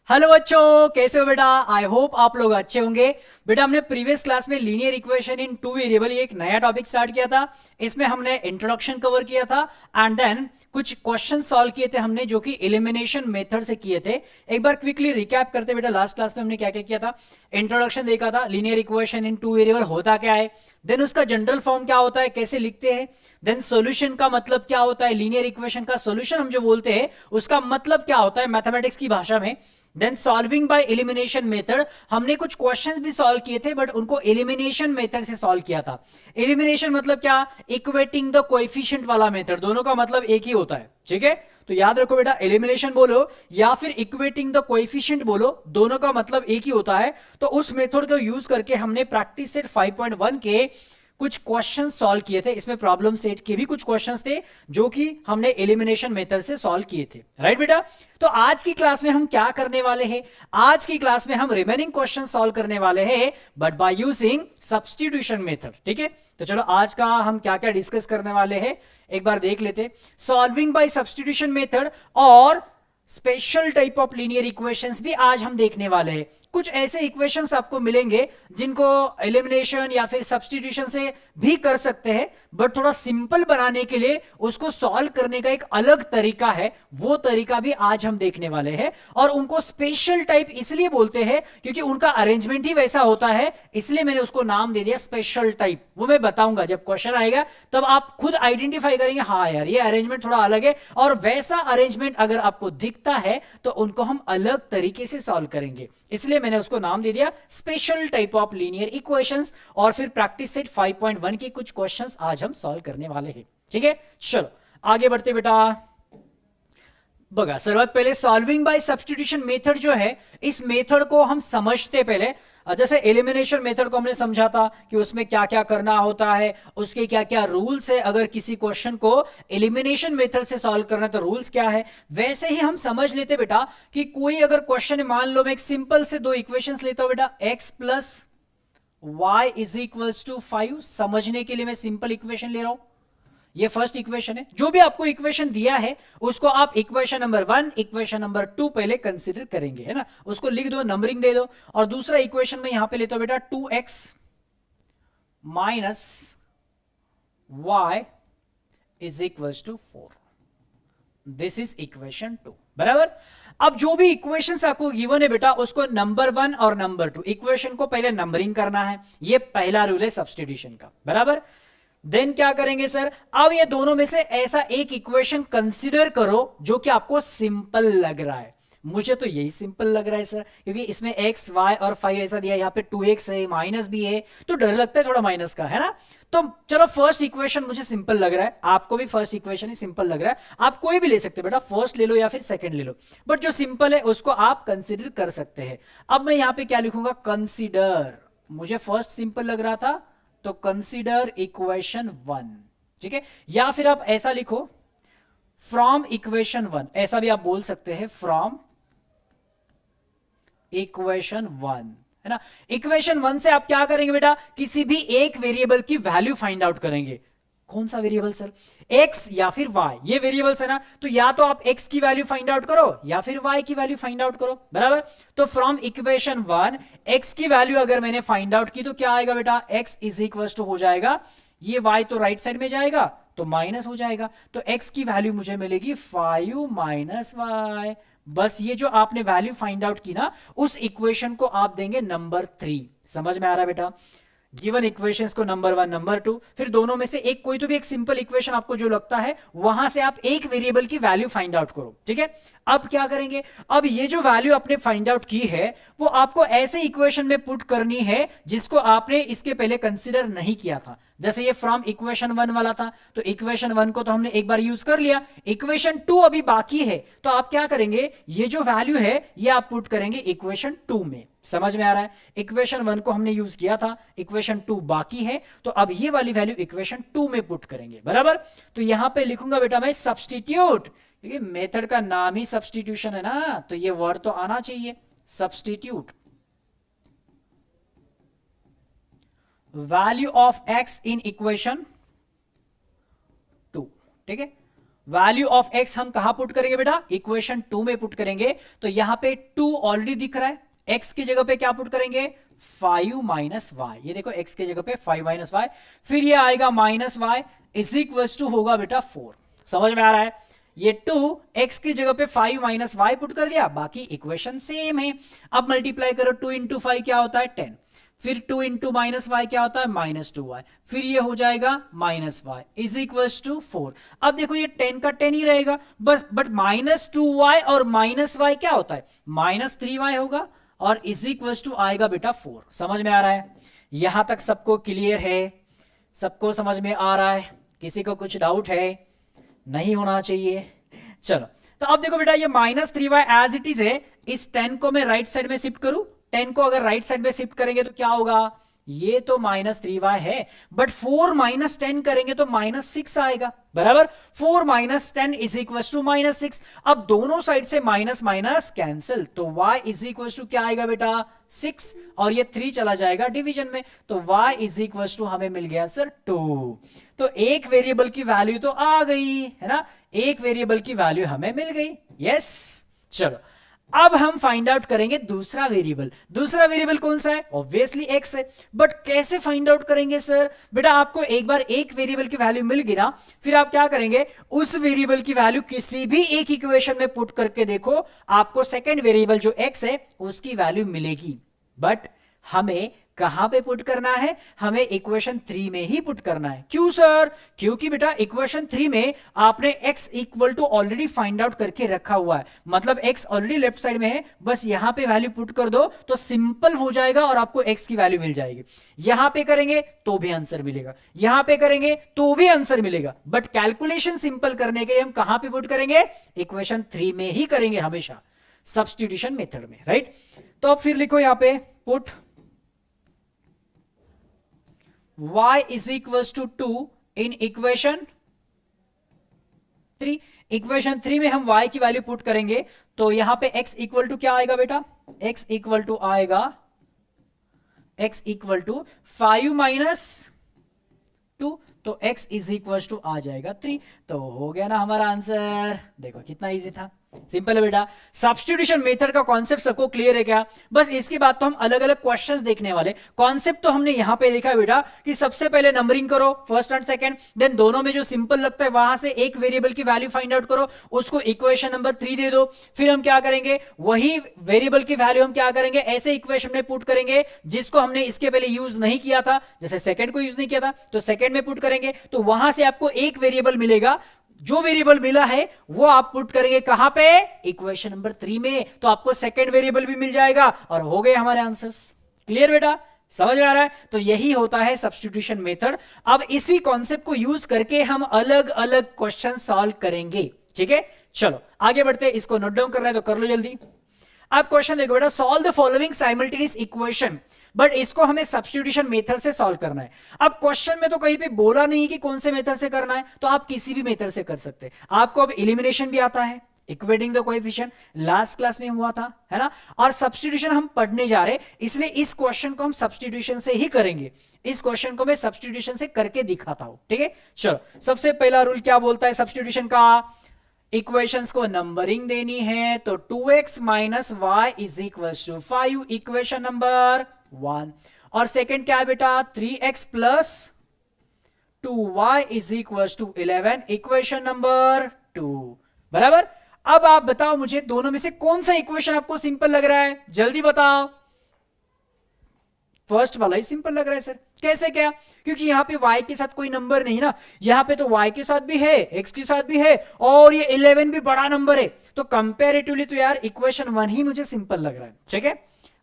Hello बच्चों, कैसे हो बेटा। आई होप आप लोग अच्छे होंगे। बेटा हमने प्रीवियस क्लास में linear equation in two variable ये एक नया टॉपिक स्टार्ट किया था। इसमें हमने इंट्रोडक्शन कवर किया था एंड देन कुछ क्वेश्चन सॉल्व किए थे हमने, जो कि एलिमिनेशन मेथड से किए थे। एक बार क्विकली रिकैप करते बेटा, लास्ट क्लास में हमने क्या क्या किया था। इंट्रोडक्शन देखा था, linear equation in two variable होता क्या है, देन उसका जनरल फॉर्म क्या होता है, कैसे लिखते हैं, देन सॉल्यूशन का मतलब क्या होता है, लीनियर इक्वेशन का सॉल्यूशन हम जो बोलते हैं उसका मतलब क्या होता है मैथमेटिक्स की भाषा में। Then solving by elimination method, हमने कुछ क्वेश्चंस भी सॉल्व किए थे बट उनको एलिमिनेशन मेथड से सॉल्व किया था। एलिमिनेशन मतलब क्या, इक्वेटिंग द कोएफिशिएंट वाला मेथड, दोनों का मतलब एक ही होता है। ठीक है, तो याद रखो बेटा, एलिमिनेशन बोलो या फिर इक्वेटिंग द कोएफिशिएंट बोलो, दोनों का मतलब एक ही होता है। तो उस मेथड को यूज करके हमने प्रैक्टिस सेट 5.1 के कुछ क्वेश्चन सॉल्व किए थे। इसमें प्रॉब्लम सेट के भी कुछ क्वेश्चंस थे जो कि हमने एलिमिनेशन मेथड से सॉल्व किए थे। राइट बेटा, तो आज की क्लास में हम क्या करने वाले हैं, आज की क्लास में हम रिमेनिंग क्वेश्चन सॉल्व करने वाले हैं but by using substitution method. ठीक है, तो चलो आज का हम क्या क्या डिस्कस करने वाले हैं एक बार देख लेते। सॉल्विंग बाय सब्स्टिट्यूशन मेथड और special type of linear equations भी आज हम देखने वाले हैं। कुछ ऐसे इक्वेशंस आपको मिलेंगे जिनको एलिमिनेशन या फिर सब्स्टिट्यूशन से भी कर सकते हैं, बट थोड़ा सिंपल बनाने के लिए उसको सॉल्व करने का एक अलग तरीका है, वो तरीका भी आज हम देखने वाले हैं। और उनको स्पेशल टाइप इसलिए बोलते हैं क्योंकि उनका अरेंजमेंट ही वैसा होता है, इसलिए मैंने उसको नाम दे दिया स्पेशल टाइप। वो मैं बताऊंगा, जब क्वेश्चन आएगा तब आप खुद आइडेंटिफाई करेंगे, हाँ यार ये अरेंजमेंट थोड़ा अलग है, और वैसा अरेंजमेंट अगर आपको दिखता है तो उनको हम अलग तरीके से सॉल्व करेंगे, इसलिए मैंने उसको नाम दे दिया special type of linear equations. और फिर प्रैक्टिस सेट 5.1 के कुछ क्वेश्चंस आज हम सॉल्व करने वाले हैं। ठीक है, चलो आगे बढ़ते बेटा। बघा, सर्वात पहले सॉल्विंग बाय सब्स्टिट्यूशन मेथड जो है, इस मेथड को हम समझते पहले। जैसे एलिमिनेशन मेथड को हमने समझा था कि उसमें क्या क्या करना होता है, उसके क्या क्या रूल्स है, अगर किसी क्वेश्चन को एलिमिनेशन मेथड से सॉल्व करना है तो रूल्स क्या है। वैसे ही हम समझ लेते बेटा कि कोई अगर क्वेश्चन है, मान लो मैं एक सिंपल से दो इक्वेशंस लेता हूं बेटा, x plus y is equals to 5। समझने के लिए मैं सिंपल इक्वेशन ले रहा हूं, ये फर्स्ट इक्वेशन है। जो भी आपको इक्वेशन दिया है उसको आप इक्वेशन नंबर 1, इक्वेशन नंबर 2 पहले कंसीडर करेंगे, है ना, उसको लिख दो, नंबरिंग दे दो। और दूसरा इक्वेशन में यहां पे लेता हूं बेटा 2x minus y is equals to 4। This is equation 2, बराबर। अब जो भी इक्वेशंस आपको गिवन है बेटा, उसको नंबर 1 और नंबर 2 इक्वेशन को पहले नंबरिंग करना है, ये पहला रूल है सब्स्टिट्यूशन का, बराबर। देन क्या करेंगे सर, अब ये दोनों में से ऐसा एक इक्वेशन कंसीडर करो जो कि आपको सिंपल लग रहा है। मुझे तो यही सिंपल लग रहा है सर, क्योंकि इसमें x y और 5 ऐसा दिया, यहाँ पे 2x है, माइनस भी है, तो डर लगता है थोड़ा माइनस का, है ना। तो चलो फर्स्ट इक्वेशन मुझे सिंपल लग रहा है, आपको भी फर्स्ट इक्वेशन ही सिंपल लग रहा है। आप कोई भी ले सकते बेटा, फर्स्ट ले लो या फिर सेकंड ले लो, बट जो सिंपल है उसको आप कंसीडर कर सकते हैं। अब मैं यहां पे क्या लिखूंगा, कंसीडर। मुझे फर्स्ट सिंपल लग रहा था तो कंसीडर इक्वेशन 1। ठीक है, या फिर आप ऐसा लिखो फ्रॉम इक्वेशन 1, ऐसा भी आप बोल सकते हैं, फ्रॉम इक्वेशन 1, है ना। इक्वेशन 1 से आप क्या करेंगे बेटा, किसी भी एक वेरिएबल की वैल्यू फाइंड आउट करेंगे। कौन सा वेरिएबल सर, x या फिर y, ये वेरिएबल्स है ना, तो या तो आप x की वैल्यू फाइंड आउट करो या फिर y की वैल्यू फाइंड आउट करो, बराबर। तो फ्रॉम इक्वेशन 1 x की वैल्यू अगर मैंने फाइंड आउट की तो क्या आएगा बेटा, x इज इक्वल टू हो जाएगा, ये y तो राइट साइड में जाएगा तो माइनस हो जाएगा, तो x की वैल्यू मुझे मिलेगी 5 माइनस y। बस ये जो आपने वैल्यू फाइंड आउट की ना, उस इक्वेशन को आप देंगे नंबर 3। समझ में आ रहा है बेटा, गिवन इक्वेशंस को नंबर 1, नंबर 2, फिर दोनों में से एक कोई तो भी एक सिंपल इक्वेशन आपको जो लगता है वहां से आप एक वेरिएबल की वैल्यू फाइंड आउट करो। ठीक है, अब क्या करेंगे, अब ये जो वैल्यू आपने फाइंड आउट की है वो आपको ऐसे इक्वेशन में पुट करनी है जिसको आपने इसके पहले कंसीडर नहीं किया था। जैसे ये फ्रॉम इक्वेशन 1 वाला था, तो इक्वेशन 1 को तो हमने एक बार यूज कर लिया, इक्वेशन 2 अभी बाकी है, तो आप क्या करेंगे, ये जो वैल्यू है ये आप पुट करेंगे इक्वेशन 2 में। समझ में आ रहा है, इक्वेशन 1 को हमने यूज किया था, इक्वेशन 2 बाकी है, तो अब ये वाली वैल्यू इक्वेशन 2 में पुट करेंगे, बराबर। तो यहां पे लिखूंगा बेटा मैं सब्स्टिट्यूट, क्योंकि मेथड का नाम ही सब्स्टिट्यूशन है ना, तो ये वर्ड तो आना चाहिए, substitute value of x in equation 2। ठीक है, वैल्यू ऑफ x हम कहां पुट करेंगे बेटा, इक्वेशन 2 में पुट करेंगे। तो यहां पे 2 ऑलरेडी दिख रहा है, x की जगह पे क्या पुट करेंगे, 5 माइनस वाई। ये देखो x की जगह पे 5 माइनस वाई, फिर ये आएगा minus y is equal to होगा बेटा 4। समझ में आ रहा है, ये 2 x की जगह पे 5 माइनस वाई पुट कर दिया, बाकी इक्वेशन सेम है। अब मल्टीप्लाई करो, 2 इंटू 5 क्या होता है 10, फिर 2 इंटू माइनस वाई क्या होता है माइनस 2y, फिर ये हो जाएगा minus y is equal to 4। अब देखो ये 10 का 10 ही रहेगा बस, बट माइनस 2y और माइनस वाई क्या होता है माइनस 3y होगा, और इज इक्वल टू आएगा बेटा 4। समझ में आ रहा है, यहां तक सबको क्लियर है, सबको समझ में आ रहा है, किसी को कुछ डाउट है, नहीं होना चाहिए। चलो तो अब देखो बेटा, ये minus 3y as it is है, इस 10 को मैं राइट साइड में शिफ्ट करूं, 10 को अगर राइट साइड में शिफ्ट करेंगे तो क्या होगा, ये तो माइनस 3y है, बट 4 माइनस 10 करेंगे तो माइनस 6 आएगा, बराबर। 4 minus 10 is equal to minus 6। अब दोनों साइड से माइनस माइनस कैंसिल, तो y इज इक्वल टू क्या आएगा बेटा 6, और ये 3 चला जाएगा डिवीजन में, तो y इज इक्वल टू हमें मिल गया सर 2। तो एक वेरिएबल की वैल्यू तो आ गई है ना, एक वेरिएबल की वैल्यू हमें मिल गई, यस। चलो अब हम फाइंड आउट करेंगे दूसरा वेरिएबल। दूसरा वेरिएबल कौन सा है, ऑब्वियसली x है, बट कैसे फाइंड आउट करेंगे सर, बेटा आपको एक बार एक वेरिएबल की वैल्यू मिल गई ना, फिर आप क्या करेंगे, उस वेरिएबल की वैल्यू किसी भी एक इक्वेशन में पुट करके देखो, आपको सेकंड वेरिएबल जो x है उसकी वैल्यू मिलेगी। बट हमें कहां पे पुट करना है, हमें इक्वेशन 3 में ही पुट करना है। क्यों सर, क्योंकि बेटा इक्वेशन 3 में आपने x equal to already find out करके रखा हुआ है, मतलब x ऑलरेडी लेफ्ट साइड में है, बस यहां पे वैल्यू पुट कर दो तो सिंपल हो जाएगा और आपको x की वैल्यू मिल जाएगी। यहां पे करेंगे तो भी आंसर मिलेगा, यहां पे करेंगे तो भी आंसर मिलेगा, बट कैलकुलेशन सिंपल करने के लिए हम कहां पे पुट करेंगे, इक्वेशन 3 में ही करेंगे हमेशा, सब्स्टिट्यूशन मेथड में, राइट। तो अब फिर लिखो यहां पे put y is equals to 2 in equation 3। Equation 3 में हम y की वैल्यू पुट करेंगे, तो यहां पे x इक्वल टू क्या आएगा बेटा, x इक्वल टू आएगा, x इक्वल टू 5 माइनस 2, तो x इज इक्वल टू आ जाएगा 3। तो हो गया ना हमारा आंसर, देखो कितना इजी था, सिंपल है बेटा। सब्स्टिट्यूशन मेथड का कॉन्सेप्ट सबको क्लियर है क्या, बस इसके बाद तो हम अलग अलग क्वेश्चंस देखने वाले। कॉन्सेप्ट तो हमने यहां पे लिखा है बेटा कि सबसे पहले नंबरिंग करो फर्स्ट एंड सेकंड, देन दोनों में जो सिंपल लगता है वहां से एक वेरिएबल की वैल्यू फाइंड आउट करो, उसको इक्वेशन नंबर 3 दे दो, फिर हम क्या करेंगे, वही वेरिएबल की वैल्यू हम क्या करेंगे, ऐसे इक्वेशन में पुट करेंगे जिसको हमने इसके पहले यूज नहीं किया था, जैसे सेकंड को यूज नहीं किया था तो सेकंड में पुट करेंगे, तो वहां से आपको एक वेरिएबल मिलेगा, जो वेरिएबल मिला है वो आप पुट करेंगे कहां पे, इक्वेशन नंबर 3 में, तो आपको सेकंड वेरिएबल भी मिल जाएगा और हो गए हमारे आंसर्स। क्लियर बेटा, समझ में आ रहा है, तो यही होता है सब्स्टिट्यूशन मेथड। अब इसी कॉन्सेप्ट को यूज करके हम अलग अलग क्वेश्चन सॉल्व करेंगे, ठीक है। चलो आगे बढ़ते हैं, इसको नोट डाउन करना है तो कर लो जल्दी। अब क्वेश्चन देखो बेटा, solve the following simultaneous equation, but इसको हमें सब्स्टिट्यूशन मेथड से सॉल्व करना है। अब क्वेश्चन में तो कहीं पे बोला नहीं कि कौन से मेथड से करना है, तो आप किसी भी मेथड से कर सकते हैं। आपको अब एलिमिनेशन भी आता है, equating the coefficient last class में हुआ था, है ना, और सब्स्टिट्यूशन हम पढ़ने जा रहे हैं, इसलिए इस क्वेश्चन को हम सब्स्टिट्यूशन से ही करेंगे। इस क्वेश्चन को मैं सब्स्टिट्यूशन से करके दिखाता हूं, ठीक है। चलो सबसे पहला रूल क्या बोलता है सब्स्टिट्यूशन का, इक्वेशंस को नंबरिंग देनी है, तो 2x minus y is equal to 5, equation number 1, और सेकंड क्या है बेटा, 3x plus 2y is equal to 11, equation number 2, बराबर। अब आप बताओ मुझे दोनों में से कौन सा इक्वेशन आपको सिंपल लग रहा है, जल्दी बताओ। फर्स्ट वाला ही सिंपल लग रहा है सर, कैसे क्या, क्योंकि यहां पे y के साथ कोई नंबर नहीं ना, यहां पे तो y के साथ भी है, x के साथ भी है, और ये 11 भी बड़ा नंबर है, तो कंपैरेटिवली तो यार इक्वेशन 1 ही मुझे सिंपल लग रहा है, ठीक है।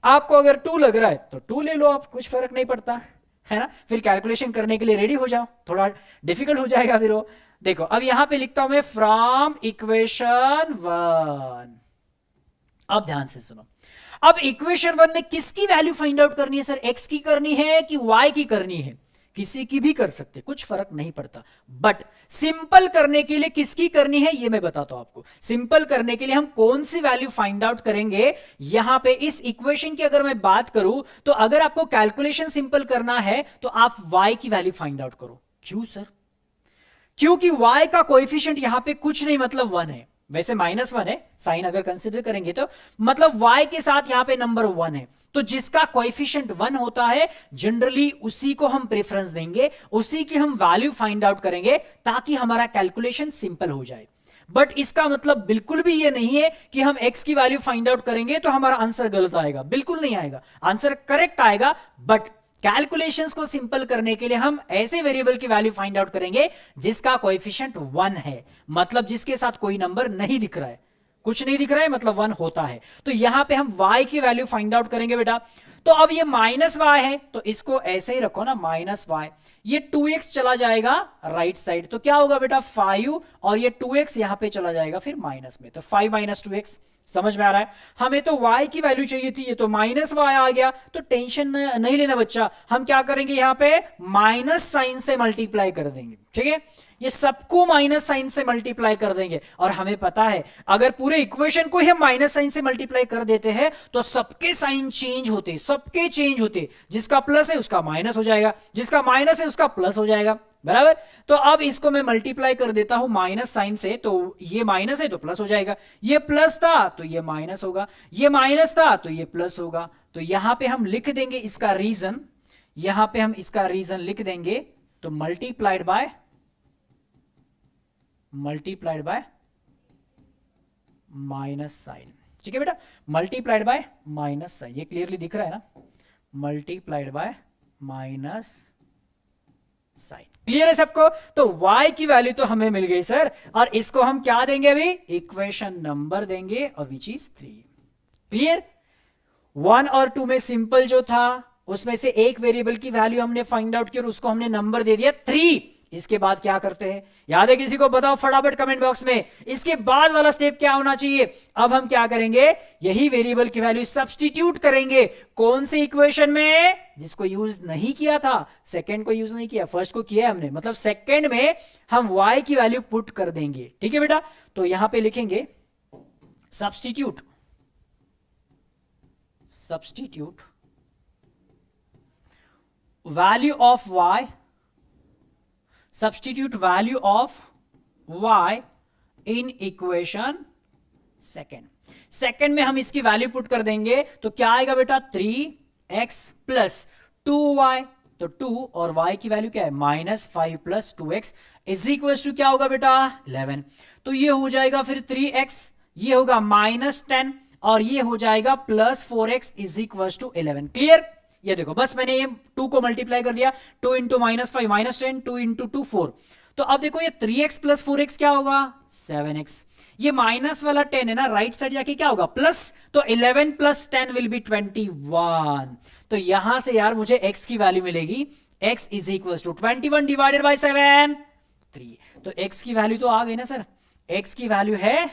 आपको अगर 2 लग रहा है तो 2 ले लो आप, कुछ फर्क नहीं पड़ता, है ना। फिर कैलकुलेशन करने के लिए रेडी हो जाओ, थोड़ा डिफिकल्ट हो जाएगा फिर वो। देखो अब यहां पे लिखता हूं मैं फ्रॉम इक्वेशन 1। अब ध्यान से सुनो, अब इक्वेशन 1 में किसकी वैल्यू फाइंड आउट करनी है सर, x की करनी है कि y की करनी है, किसी की भी कर सकते, कुछ फर्क नहीं पड़ता, बट सिंपल करने के लिए किसकी करनी है ये मैं बताता हूं आपको। सिंपल करने के लिए हम कौन सी वैल्यू फाइंड आउट करेंगे, यहां पे इस इक्वेशन की अगर मैं बात करूं तो अगर आपको कैलकुलेशन सिंपल करना है तो आप y की वैल्यू फाइंड आउट करो। क्यों सर, क्योंकि y का कोएफिशिएंट यहां पे कुछ नहीं मतलब 1 है, वैसे -1 है, साइन अगर कंसीडर करेंगे तो मतलब y के साथ यहां पे नंबर 1 है, तो जिसका कोएफिशिएंट 1 होता है जनरली उसी को हम प्रेफरेंस देंगे, उसी की हम वैल्यू फाइंड आउट करेंगे ताकि हमारा कैलकुलेशन सिंपल हो जाए। बट इसका मतलब बिल्कुल भी ये नहीं है कि हम x की वैल्यू फाइंड आउट करेंगे तो हमारा आंसर गलत आएगा, बिल्कुल नहीं आएगा, आंसर करेक्ट आएगा। बट कैलकुलेशंस को सिंपल करने के लिए हम ऐसे वेरिएबल की वैल्यू फाइंड आउट करेंगे जिसका कोएफिशिएंट 1 है, मतलब जिसके साथ कोई नंबर नहीं दिख रहा है, कुछ नहीं दिख रहा है मतलब 1 होता है। तो यहां पे हम y की वैल्यू फाइंड आउट करेंगे बेटा। तो अब ये -y है तो इसको ऐसे ही रखो ना, -y, ये 2x चला जाएगा राइट साइड, तो क्या होगा बेटा 5, और ये 2x यहां पे चला जाएगा फिर माइनस में, तो 5 - 2x। समझ में आ रहा है? हमें तो y की वैल्यू चाहिए थी, ये तो -y आ गया, तो टेंशन नहीं लेना बच्चा, हम क्या करेंगे यहां पे माइनस साइन से मल्टीप्लाई कर देंगे, ठीक है, ये सबको माइनस साइन से मल्टीप्लाई कर देंगे। और हमें पता है अगर पूरे इक्वेशन को ही हम माइनस साइन से मल्टीप्लाई कर देते हैं तो सबके साइन चेंज होते, सबके चेंज होते, जिसका प्लस है उसका माइनस हो जाएगा, जिसका माइनस है उसका प्लस हो जाएगा, बराबर। तो अब इसको मैं मल्टीप्लाई कर देता हूं माइनस साइन से, तो ये माइनस है तो प्लस हो जाएगा, ये प्लस था तो ये माइनस होगा, ये माइनस था तो ये प्लस होगा। तो यहां पे हम लिख देंगे इसका रीजन, यहां पे हम इसका रीजन लिख देंगे, तो मल्टीप्लाइड बाय माइनस साइन, ठीक है बेटा, मल्टीप्लाइड बाय माइनस साइन, ये क्लियरली दिख रहा है ना, multiplied by minus sign. Clear है सबको? तो y की वैल्यू तो हमें मिल गई सर, और इसको हम क्या देंगे अभी, इक्वेशन नंबर देंगे, और विच इज 3। क्लियर? 1 और 2 में सिंपल जो था उसमें से एक वेरिएबल की वैल्यू हमने फाइंड आउट की और उसको हमने नंबर दे दिया 3। इसके बाद क्या करते हैं, याद है किसी को? बताओ फटाफट कमेंट बॉक्स में, इसके बाद वाला स्टेप क्या होना चाहिए। अब हम क्या करेंगे, यही वेरिएबल की वैल्यू सब्स्टिट्यूट करेंगे, कौन सी इक्वेशन में, जिसको यूज नहीं किया था, सेकंड को यूज नहीं किया, फर्स्ट को किया हमने, मतलब सेकंड में हम y की वैल्यू पुट कर देंगे, ठीक है बेटा। तो यहां पे लिखेंगे substitute value of y, substitute value of y in equation second में हम इसकी वैल्यू पुट कर देंगे, तो क्या आएगा बेटा 3x प्लस 2y, तो 2 और y की वैल्यू क्या है -5 plus 2x is equal to क्या होगा बेटा 11। तो ये हो जाएगा फिर 3x, ये होगा -10 और ये हो जाएगा plus 4x is equal to 11। Clear? ये देखो बस मैंने ये 2 को मल्टीप्लाई कर दिया, 2 इंटू -5 -10, 2 इंटू 2 4। तो अब देखो ये 3x प्लस 4x क्या होगा 7x, ये माइनस वाला 10 है ना, राइट साइड जाके क्या होगा प्लस, तो 11 प्लस 10 विल बी 21। तो यहां से यार मुझे x की वैल्यू मिलेगी, x is equal to 21 divided by 7 3। तो x की वैल्यू तो आ गई ना सर, x की वैल्यू है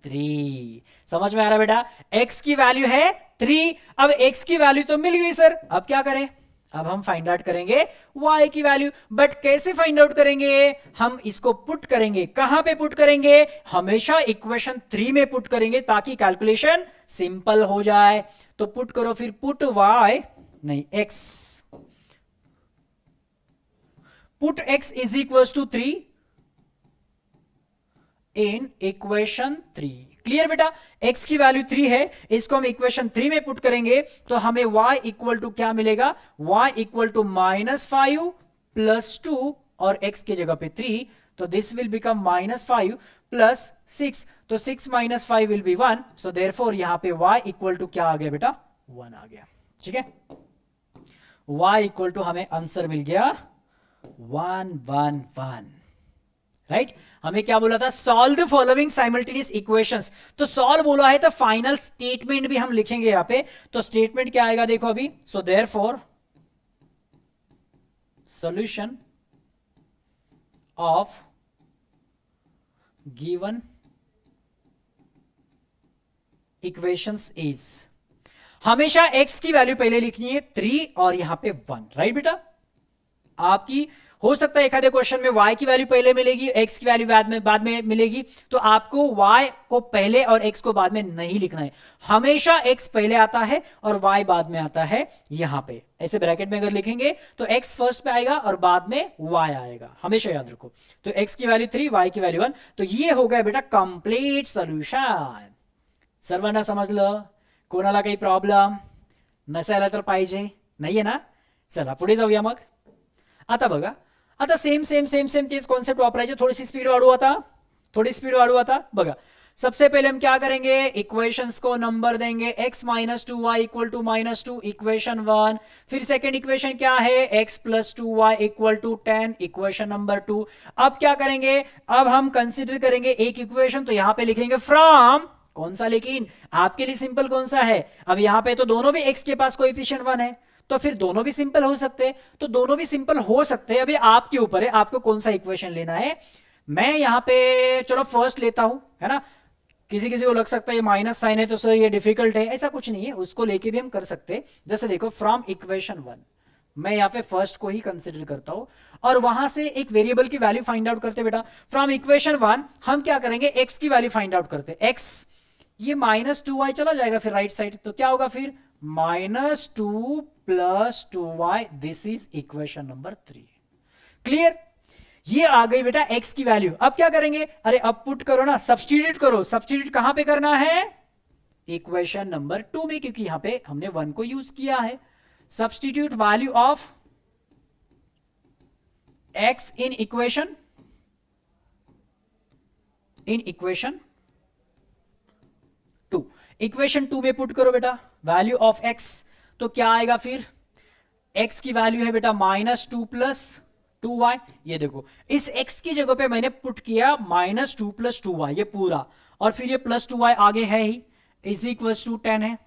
3। समझ में आ रहा बेटा, x की वैल्यू है 3। अब x की वैल्यू तो मिल गई सर, अब क्या करें, अब हम फाइंड आउट करेंगे y की वैल्यू। बट कैसे फाइंड आउट करेंगे, हम इसको पुट करेंगे, कहां पे पुट करेंगे, हमेशा इक्वेशन 3 में पुट करेंगे ताकि कैलकुलेशन सिंपल हो जाए। तो पुट करो फिर, पुट y नहीं x, put x is equal to 3 in equation 3। Clear बेटा, x की वैल्यू 3 है, इसको हम इक्वेशन 3 में पुट करेंगे तो हमें y इक्वल टू क्या मिलेगा, y इक्वल टू -5 प्लस 2 और x की जगह पे 3, तो दिस विल बिकम -5 प्लस 6, तो 6 - 5 विल बी 1। सो देयरफॉर यहां पे y इक्वल टू क्या आ गया बेटा 1 आ गया, ठीक है। y इक्वल टू हमें आंसर मिल गया 1 1 1, राइट। हमें क्या बोला था, solve the following simultaneous equations. तो सॉल्व बोला है तो फाइनल स्टेटमेंट भी हम लिखेंगे यहां पे। तो स्टेटमेंट क्या आएगा देखो अभी, so therefore solution of given equations is, हमेशा x की वैल्यू पहले लिखनी है 3 और यहां पे 1, राइट बेटा। आपकी हो सकता है एक आधे क्वेश्चन में y की वैल्यू पहले मिलेगी, x की वैल्यू बाद में मिलेगी, तो आपको y को पहले और x को बाद में नहीं लिखना है। हमेशा x पहले आता है और y बाद में आता है। यहां पे ऐसे ब्रैकेट में अगर लिखेंगे तो x फर्स्ट पे आएगा और बाद में y आएगा, हमेशा याद रखो। तो x की वैल्यू 3, y की वैल्यू 1। तो ये हो गया बेटा कंप्लीट सोल्यूशन। सर्वांना समजलं? कोणाला काही प्रॉब्लेम नसायला तर पाहिजे, नाहीये ना? चला पुढे जाऊया मग। आता बघा, आता सेम तेच कॉन्सेप्ट वापरायचे। थोड़ी स्पीड वाढवू आता बघा। सबसे पहले हम क्या करेंगे, इक्वेशंस को नंबर देंगे, x minus 2y equal to -2, equation 1। फिर सेकेंड इक्वेशन क्या है, x plus 2y equal to 10, equation number 2। अब क्या करेंगे, अब हम कंसिडर करेंगे एक इक्वेशन, तो यहां पे लिखेंगे फ्रॉम कौन सा, लेकिन आपके लिए सिंपल कौन सा है, अब यहां पे तो दोनों भी x के पास कोएफिशिएंट 1 है, तो फिर दोनों भी सिंपल हो सकते हैं। तो दोनों भी सिंपल हो सकते हैं, अभी आपके ऊपर है आपको कौन सा इक्वेशन लेना है। मैं यहां पे चलो फर्स्ट लेता हूं, है ना। किसी को लग सकता है ये माइनस साइन है तो सर ये डिफिकल्ट है, ऐसा कुछ नहीं है, उसको लेके भी हम कर सकते हैं। जैसे देखो फ्रॉम इक्वेशन 1, मैं यहां पे फर्स्ट को ही कंसिडर करता हूं और वहां से एक वेरिएबल की वैल्यू फाइंड आउट करते बेटा। फ्रॉम इक्वेशन 1 हम क्या करेंगे, एक्स की वैल्यू फाइंड आउट करते। एक्स ये -2y चला जाएगा फिर राइट साइड, तो क्या होगा फिर -2 + 2y, this is equation number 3। Clear? ये आ गई बेटा x की वैल्यू। अब क्या करेंगे, अरे अब पुट करो ना, सब्स्टिट्यूट करो। सब्स्टिट्यूट कहां पे करना है, इक्वेशन नंबर 2 में, क्योंकि यहां पे हमने 1 को यूज किया है। Substitute value of x in equation 2। Equation 2 में पुट करो बेटा वैल्यू ऑफ x, तो क्या आएगा फिर, x की वैल्यू है बेटा -2 + 2y। ये देखो इस x की जगह पे मैंने पुट किया -2 + 2y, ये पूरा, और फिर ये +2y आगे है ही, इज इक्वल टू 10 है।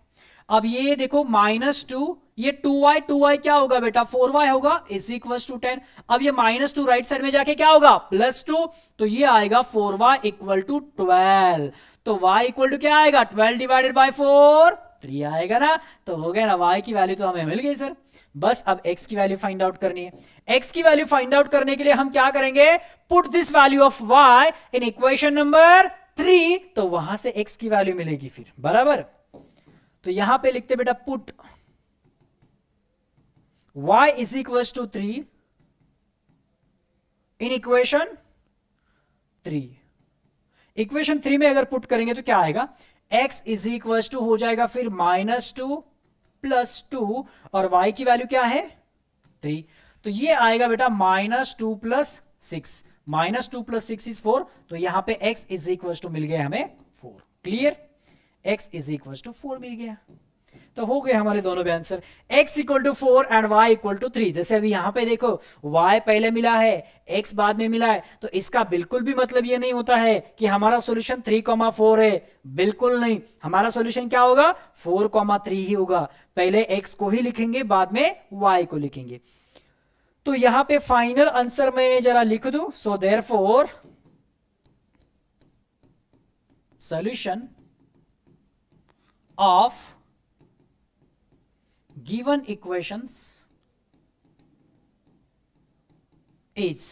अब ये देखो -2, ये 2y क्या होगा बेटा, 4y होगा, इज इक्वल टू 10। अब ये -2 राइट साइड में जाके क्या होगा, +2, तो ये आएगा 4y इक्वल टू 12। तो y इक्वल टू क्या आएगा, 12 डिवाइडेड बाय 4, 3 आएगा ना। तो हो गया ना, y की वैल्यू तो हमें मिल गई सर। बस अब x की वैल्यू फाइंड आउट करनी है। x की वैल्यू फाइंड आउट करने के लिए हम क्या करेंगे, put this value of y in equation number 3, तो वहां से x की वैल्यू मिलेगी फिर, बराबर। तो यहां पे लिखते बेटा put y is equal to 3 in equation 3। Equation 3 में अगर पुट करेंगे तो क्या आएगा, x इज इक्वल टू हो जाएगा फिर -2 + 2, और y की वैल्यू क्या है 3, तो ये आएगा बेटा -2 + 6, -2 + 6 इज 4, तो यहां पे x इज इक्वल टू मिल गया हमें 4। Clear, x is equal to 4 मिल गया। तो हो गए हमारे दोनों भी answer, x equal to 4 and y equal to 3। जैसे अभी यहां पे देखो y पहले मिला है, x बाद में मिला है, तो इसका बिल्कुल भी मतलब ये नहीं होता है कि हमारा सॉल्यूशन 3,4 है, बिल्कुल नहीं। हमारा सॉल्यूशन क्या होगा, 4,3 ही होगा। पहले x को ही लिखेंगे, बाद में y को लिखेंगे। तो यहां पे फाइनल आंसर में जरा लिख दूं, so therefore solution of given equations is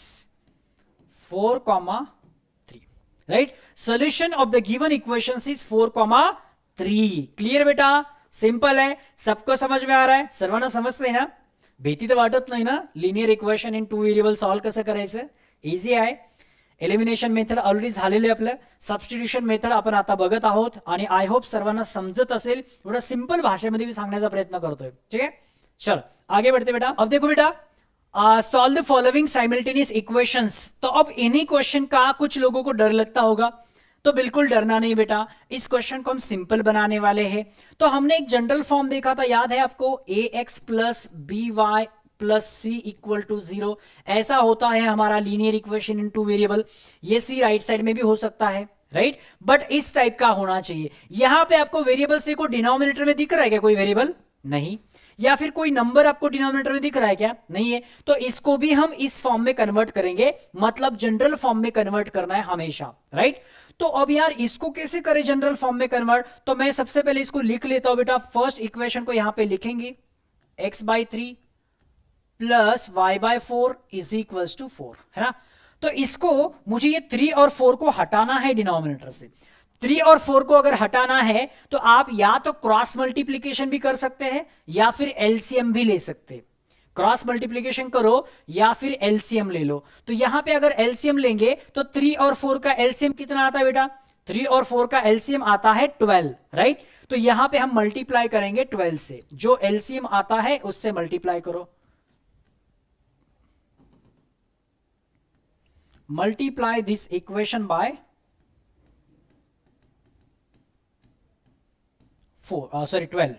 4,3, right? Solution of the given equations is 4,3। Clear बेटा, सिंपल है, सबको समझ में आ रहा है, सर्वांना समजते ना, भीती तर वाटत नाही ना, linear equation in 2 variable solve कसं करायचं, इझी आहे। एलिमिनेशन मेथड ऑलरेडी झालेले आपलं, सबस्टिट्यूशन मेथड आपण आता बघत आहोत, आणि आय होप सर्वांना समजत असेल, एवढा सिंपल भाषेमध्ये मी सांगण्याचा प्रयत्न करतोय। ठीक है, चलो आगे बढ़ते बेटा। अब देखो बेटा, solve the following simultaneous equations. तो अब इन्हीं क्वेश्चन का कुछ लोगों को डर लगता होगा, तो बिल्कुल डरना नहीं बेटा, इस क्वेश्चन को हम सिंपल बनाने वाले हैं। तो हमने एक जनरल फॉर्म देखा था, याद है आपको, ax + by + c equal to 0, ऐसा होता है हमारा लीनियर इक्वेशन इन 2 वेरिएबल। ये c राइट साइड में भी हो सकता है, राइट, बट इस टाइप का होना चाहिए। यहां पे आपको वेरिएबल्स देखो, डिनोमिनेटर में दिख रहा है क्या कोई वेरिएबल, नहीं, या फिर कोई नंबर आपको डिनोमिनेटर में दिख रहा है क्या, नहीं है, तो इसको भी हम इस फॉर्म में कन्वर्ट करेंगे, मतलब जनरल फॉर्म में कन्वर्ट करना है हमेशा, राइट। तो अब यार इसको कैसे करें जनरल फॉर्म में कन्वर्ट, तो मैं सबसे पहले इसको लिख लेता हूं बेटा। फर्स्ट इक्वेशन को यहां पे लिखेंगे x/3 plus y by 4 is equal to 4, है ना। तो इसको मुझे ये 3 और 4 को हटाना है डिनोमिनेटर से। 3 और 4 को अगर हटाना है तो आप या तो क्रॉस मल्टीप्लीकेशन भी कर सकते हैं या फिर एलसीएम भी ले सकते हैं। क्रॉस मल्टीप्लीकेशन करो या फिर एलसीएम ले लो। तो यहां पे अगर एलसीएम लेंगे तो 3 और 4 का एलसीएम कितना आता है बेटा? 3 और 4 का एलसीएम आता है 12, राइट। तो यहां पे हम मल्टीप्लाई करेंगे 12 से, जो एलसीएम आता है उससे मल्टीप्लाई करो। मल्टीप्लाई दिस इक्वेशन बाय 12,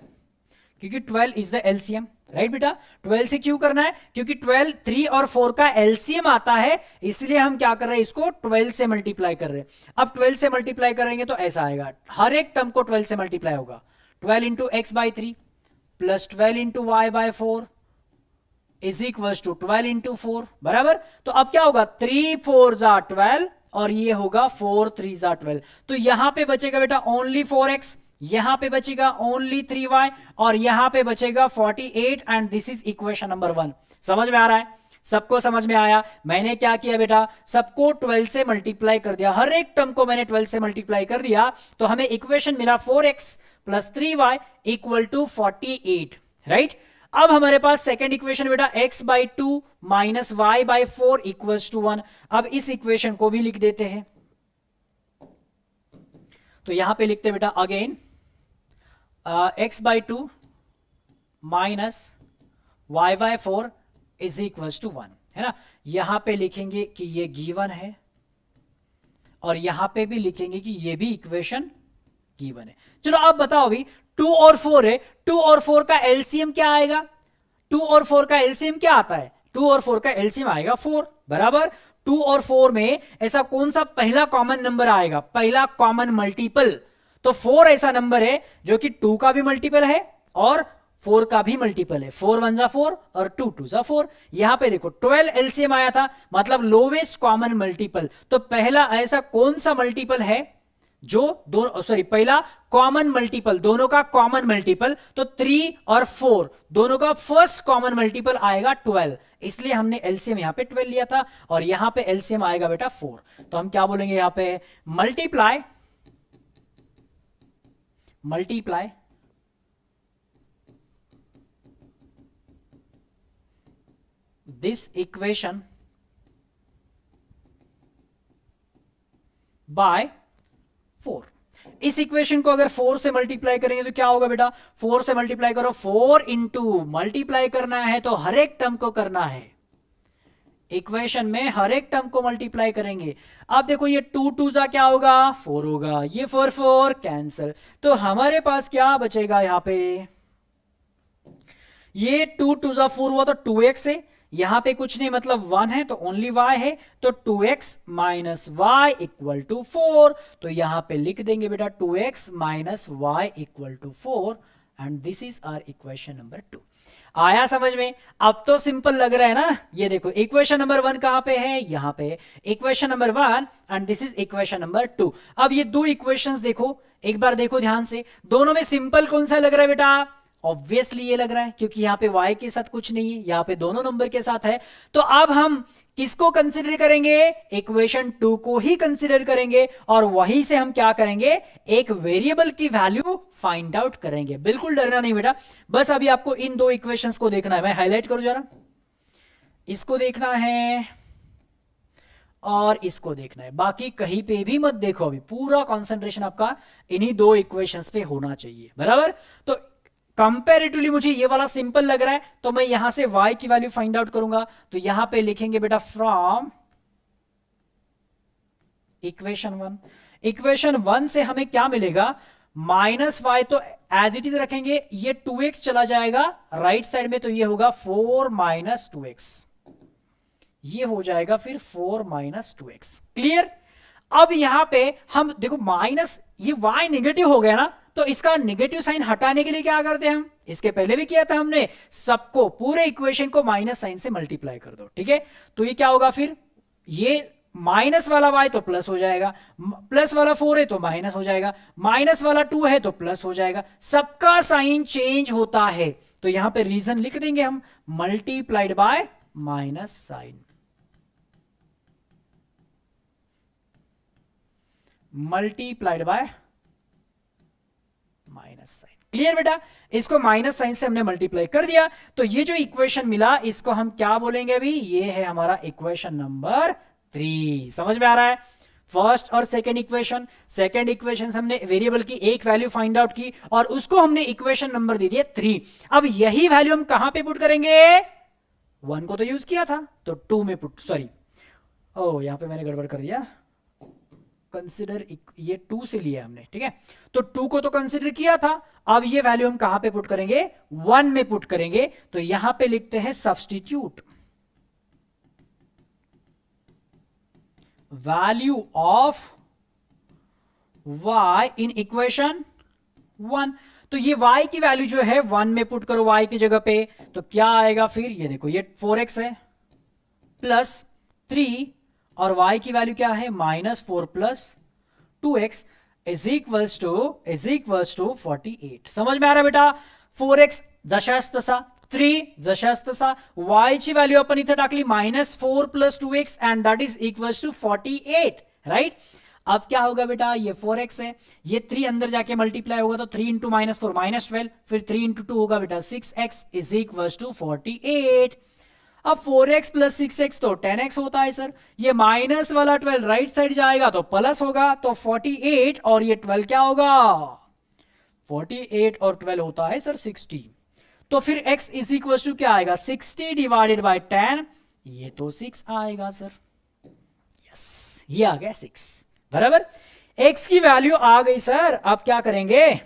क्योंकि 12 इज द एलसीएम, राइट बेटा। 12 से क्यों करना है? क्योंकि 12 3 और 4 का एलसीएम आता है, इसलिए हम क्या कर रहे हैं, इसको 12 से मल्टीप्लाई कर रहे हैं। अब 12 से मल्टीप्लाई करेंगे तो ऐसा आएगा, हर एक टर्म को 12 से मल्टीप्लाई होगा। 12 into x by 3 plus 12 into y by 4 is equal to 12 into 4, बराबर। तो अब क्या होगा, 3 4 जा 12 और ये होगा 4 3 जा 12। तो यहां पे बचेगा बेटा ओनली 4x, यहां पे बचेगा ओनली 3y और यहां पे बचेगा 48 and this is equation number 1। समझ में आ रहा है? सबको समझ में आया? मैंने क्या किया बेटा, सबको 12 से मल्टीप्लाई कर दिया, हर एक टर्म को मैंने 12 से मल्टीप्लाई कर दिया, तो हमें इक्वेशन मिला 4x plus 3y equal to 48, right. अब हमारे पास सेकेंड इक्वेशन बेटा x by 2 minus y by 4 equal to 1। अब इस इक्वेशन को भी लिख देते हैं, तो यहां पे लिखते बेटा again x by 2 minus y by 4 is equal to 1, है ना। यहां पे लिखेंगे कि ये गिवन है और यहां पे भी लिखेंगे कि ये भी इक्वेशन गिवन है। चलो अब बताओ अभी 2 और 4 है, 2 और 4 का एलसीएम क्या आएगा? 2 और 4 का एलसीएम क्या आता है? 2 और 4 का एलसीएम आएगा 4, बराबर। 2 और 4 में ऐसा कौन सा पहला कॉमन नंबर आएगा, पहला कॉमन मल्टीपल? तो 4 ऐसा नंबर है जो कि 2 का भी मल्टीपल है और 4 का भी मल्टीपल है। 4 1 जा 4 और 2 2 जा 4। यहां पे देखो 12 एलसीएम आया था, मतलब लोवेस्ट कॉमन मल्टीपल। तो पहला ऐसा कौन सा मल्टीपल है जो दोनों, सॉरी, पहला कॉमन मल्टीपल, दोनों का कॉमन मल्टीपल, तो 3 और 4 दोनों का फर्स्ट कॉमन मल्टीपल आएगा 12, इसलिए हमने एलसीएम यहां पे 12 लिया था और यहां पे एलसीएम आएगा बेटा 4। तो हम क्या बोलेंगे यहां पे, मल्टीप्लाई दिस इक्वेशन बाय 4। इस इक्वेशन को अगर 4 से मल्टीप्लाई करेंगे तो क्या होगा बेटा, 4 से मल्टीप्लाई करो, 4 इंटू मल्टीप्लाई करना है तो हर एक टर्म को करना है, इक्वेशन में हर एक टर्म को मल्टीप्लाई करेंगे। अब देखो ये 2 2 जा क्या होगा, 4 होगा, ये 4 4 कैंसिल, तो हमारे पास क्या बचेगा यहां पे, ये 2 2 जा 4 हुआ तो 2x है, यहां पे कुछ नहीं मतलब 1 है तो ओनली y है, तो 2x minus y equal to 4। तो यहां पे लिख देंगे बेटा 2x minus y equal to 4 and this is our equation number 2। आया समझ में? अब तो सिंपल लग रहा है ना। ये देखो इक्वेशन नंबर 1 कहां पे है, यहां पे equation number 1 and this is equation number 2। अब ये दो इक्वेशंस देखो, एक बार देखो ध्यान से, दोनों में सिंपल कौन सा लग रहा है बेटा, ऑब्वियसली ये लग रहा है, क्योंकि यहां पे y के साथ कुछ नहीं है, यहां पे दोनों नंबर के साथ है। तो अब हम किसको कंसीडर करेंगे, इक्वेशन 2 को ही कंसीडर करेंगे और वहीं से हम क्या करेंगे, एक वेरिएबल की वैल्यू फाइंड आउट करेंगे। बिल्कुल डरना नहीं बेटा, बस अभी आपको इन दो इक्वेशंस को देखना है। मैं हाईलाइट करूं जरा, इसको देखना है और इसको देखना है, बाकी कहीं पे भी मत देखो, अभी पूरा कंसंट्रेशन आपका इन्हीं दो इक्वेशंस पे होना चाहिए, बराबर। तो कंपैरेटिवली मुझे ये वाला सिंपल लग रहा है, तो मैं यहां से y की वैल्यू फाइंड आउट करूंगा। तो यहां पे लिखेंगे बेटा फ्रॉम इक्वेशन 1 से हमें क्या मिलेगा, माइनस वाई तो एज इट इज रखेंगे, ये 2x चला जाएगा राइट साइड में, तो ये होगा 4 माइनस 2x, ये हो जाएगा फिर 4 माइनस 2x। क्लियर? अब यहां पे हम देखो माइनस, ये y नेगेटिव हो गया ना, तो इसका नेगेटिव साइन हटाने के लिए क्या करते हैं हम, इसके पहले भी किया था हमने, सबको पूरे इक्वेशन को माइनस साइन से मल्टीप्लाई कर दो, ठीक है। तो ये क्या होगा फिर, ये माइनस वाला y तो प्लस हो जाएगा, प्लस वाला 4 है तो माइनस हो जाएगा, माइनस वाला 2 है तो प्लस हो जाएगा, सबका साइन चेंज होता है। तो यहां पे रीजन लिख देंगे हम, multiplied by minus sign, multiplied by minus sign. Clear बेटा, इसको माइनस साइन से हमने मल्टीप्लाई कर दिया, तो ये जो इक्वेशन मिला इसको हम क्या बोलेंगे अभी, ये है हमारा इक्वेशन नंबर 3। समझ में आ रहा है? फर्स्ट और सेकंड इक्वेशन, सेकंड इक्वेशन से हमने वेरिएबल की एक वैल्यू फाइंड आउट की और उसको हमने इक्वेशन नंबर दे दिया 3। अब यही वैल्यू हम कहां पे पुट करेंगे, 1 को तो यूज किया था तो 2 में पुट, सॉरी ओ यहां पे मैंने गड़बड़ कर दिया, कंसिडर ये 2 से लिया हमने, ठीक है, तो 2 को तो कंसिडर किया था, अब ये वैल्यू हम कहां पे पुट करेंगे, 1 में पुट करेंगे, तो यहां पे लिखते हैं substitute value of y in equation 1। तो ये y की वैल्यू जो है 1 में पुट करो y की जगह पे, तो क्या आएगा फिर, ये देखो ये 4x है प्लस 3 और y की वैल्यू क्या है, -4 plus 2x is equals to 48। समझ में आ रहा है बेटा, 4x जशास तसा, 3 जशास तसा, y ची व्हॅल्यू आपण इथे टाकली -4 plus 2x and that is equals to 48, right. अब क्या होगा बेटा, ये 4x है, ये 3 अंदर जाके मल्टीप्लाई होगा तो 3 इंटू -4 -12, फिर 3 इंटू 2 होगा बेटा 6x इज इक्वल्स टू 48। अब 4x प्लस 6x तो 10x होता है सर, ये माइनस वाला 12 राइट साइड जाएगा तो प्लस होगा, तो 48 और ये 12 क्या होगा, 48 और 12 होता है सर 60। तो फिर x इज इक्वल टू क्या आएगा, 60 डिवाइडेड बाय 10, ये तो 6 आएगा सर, यस ये आ गया 6 बराबर। x की वैल्यू आ गई सर, अब क्या करेंगे,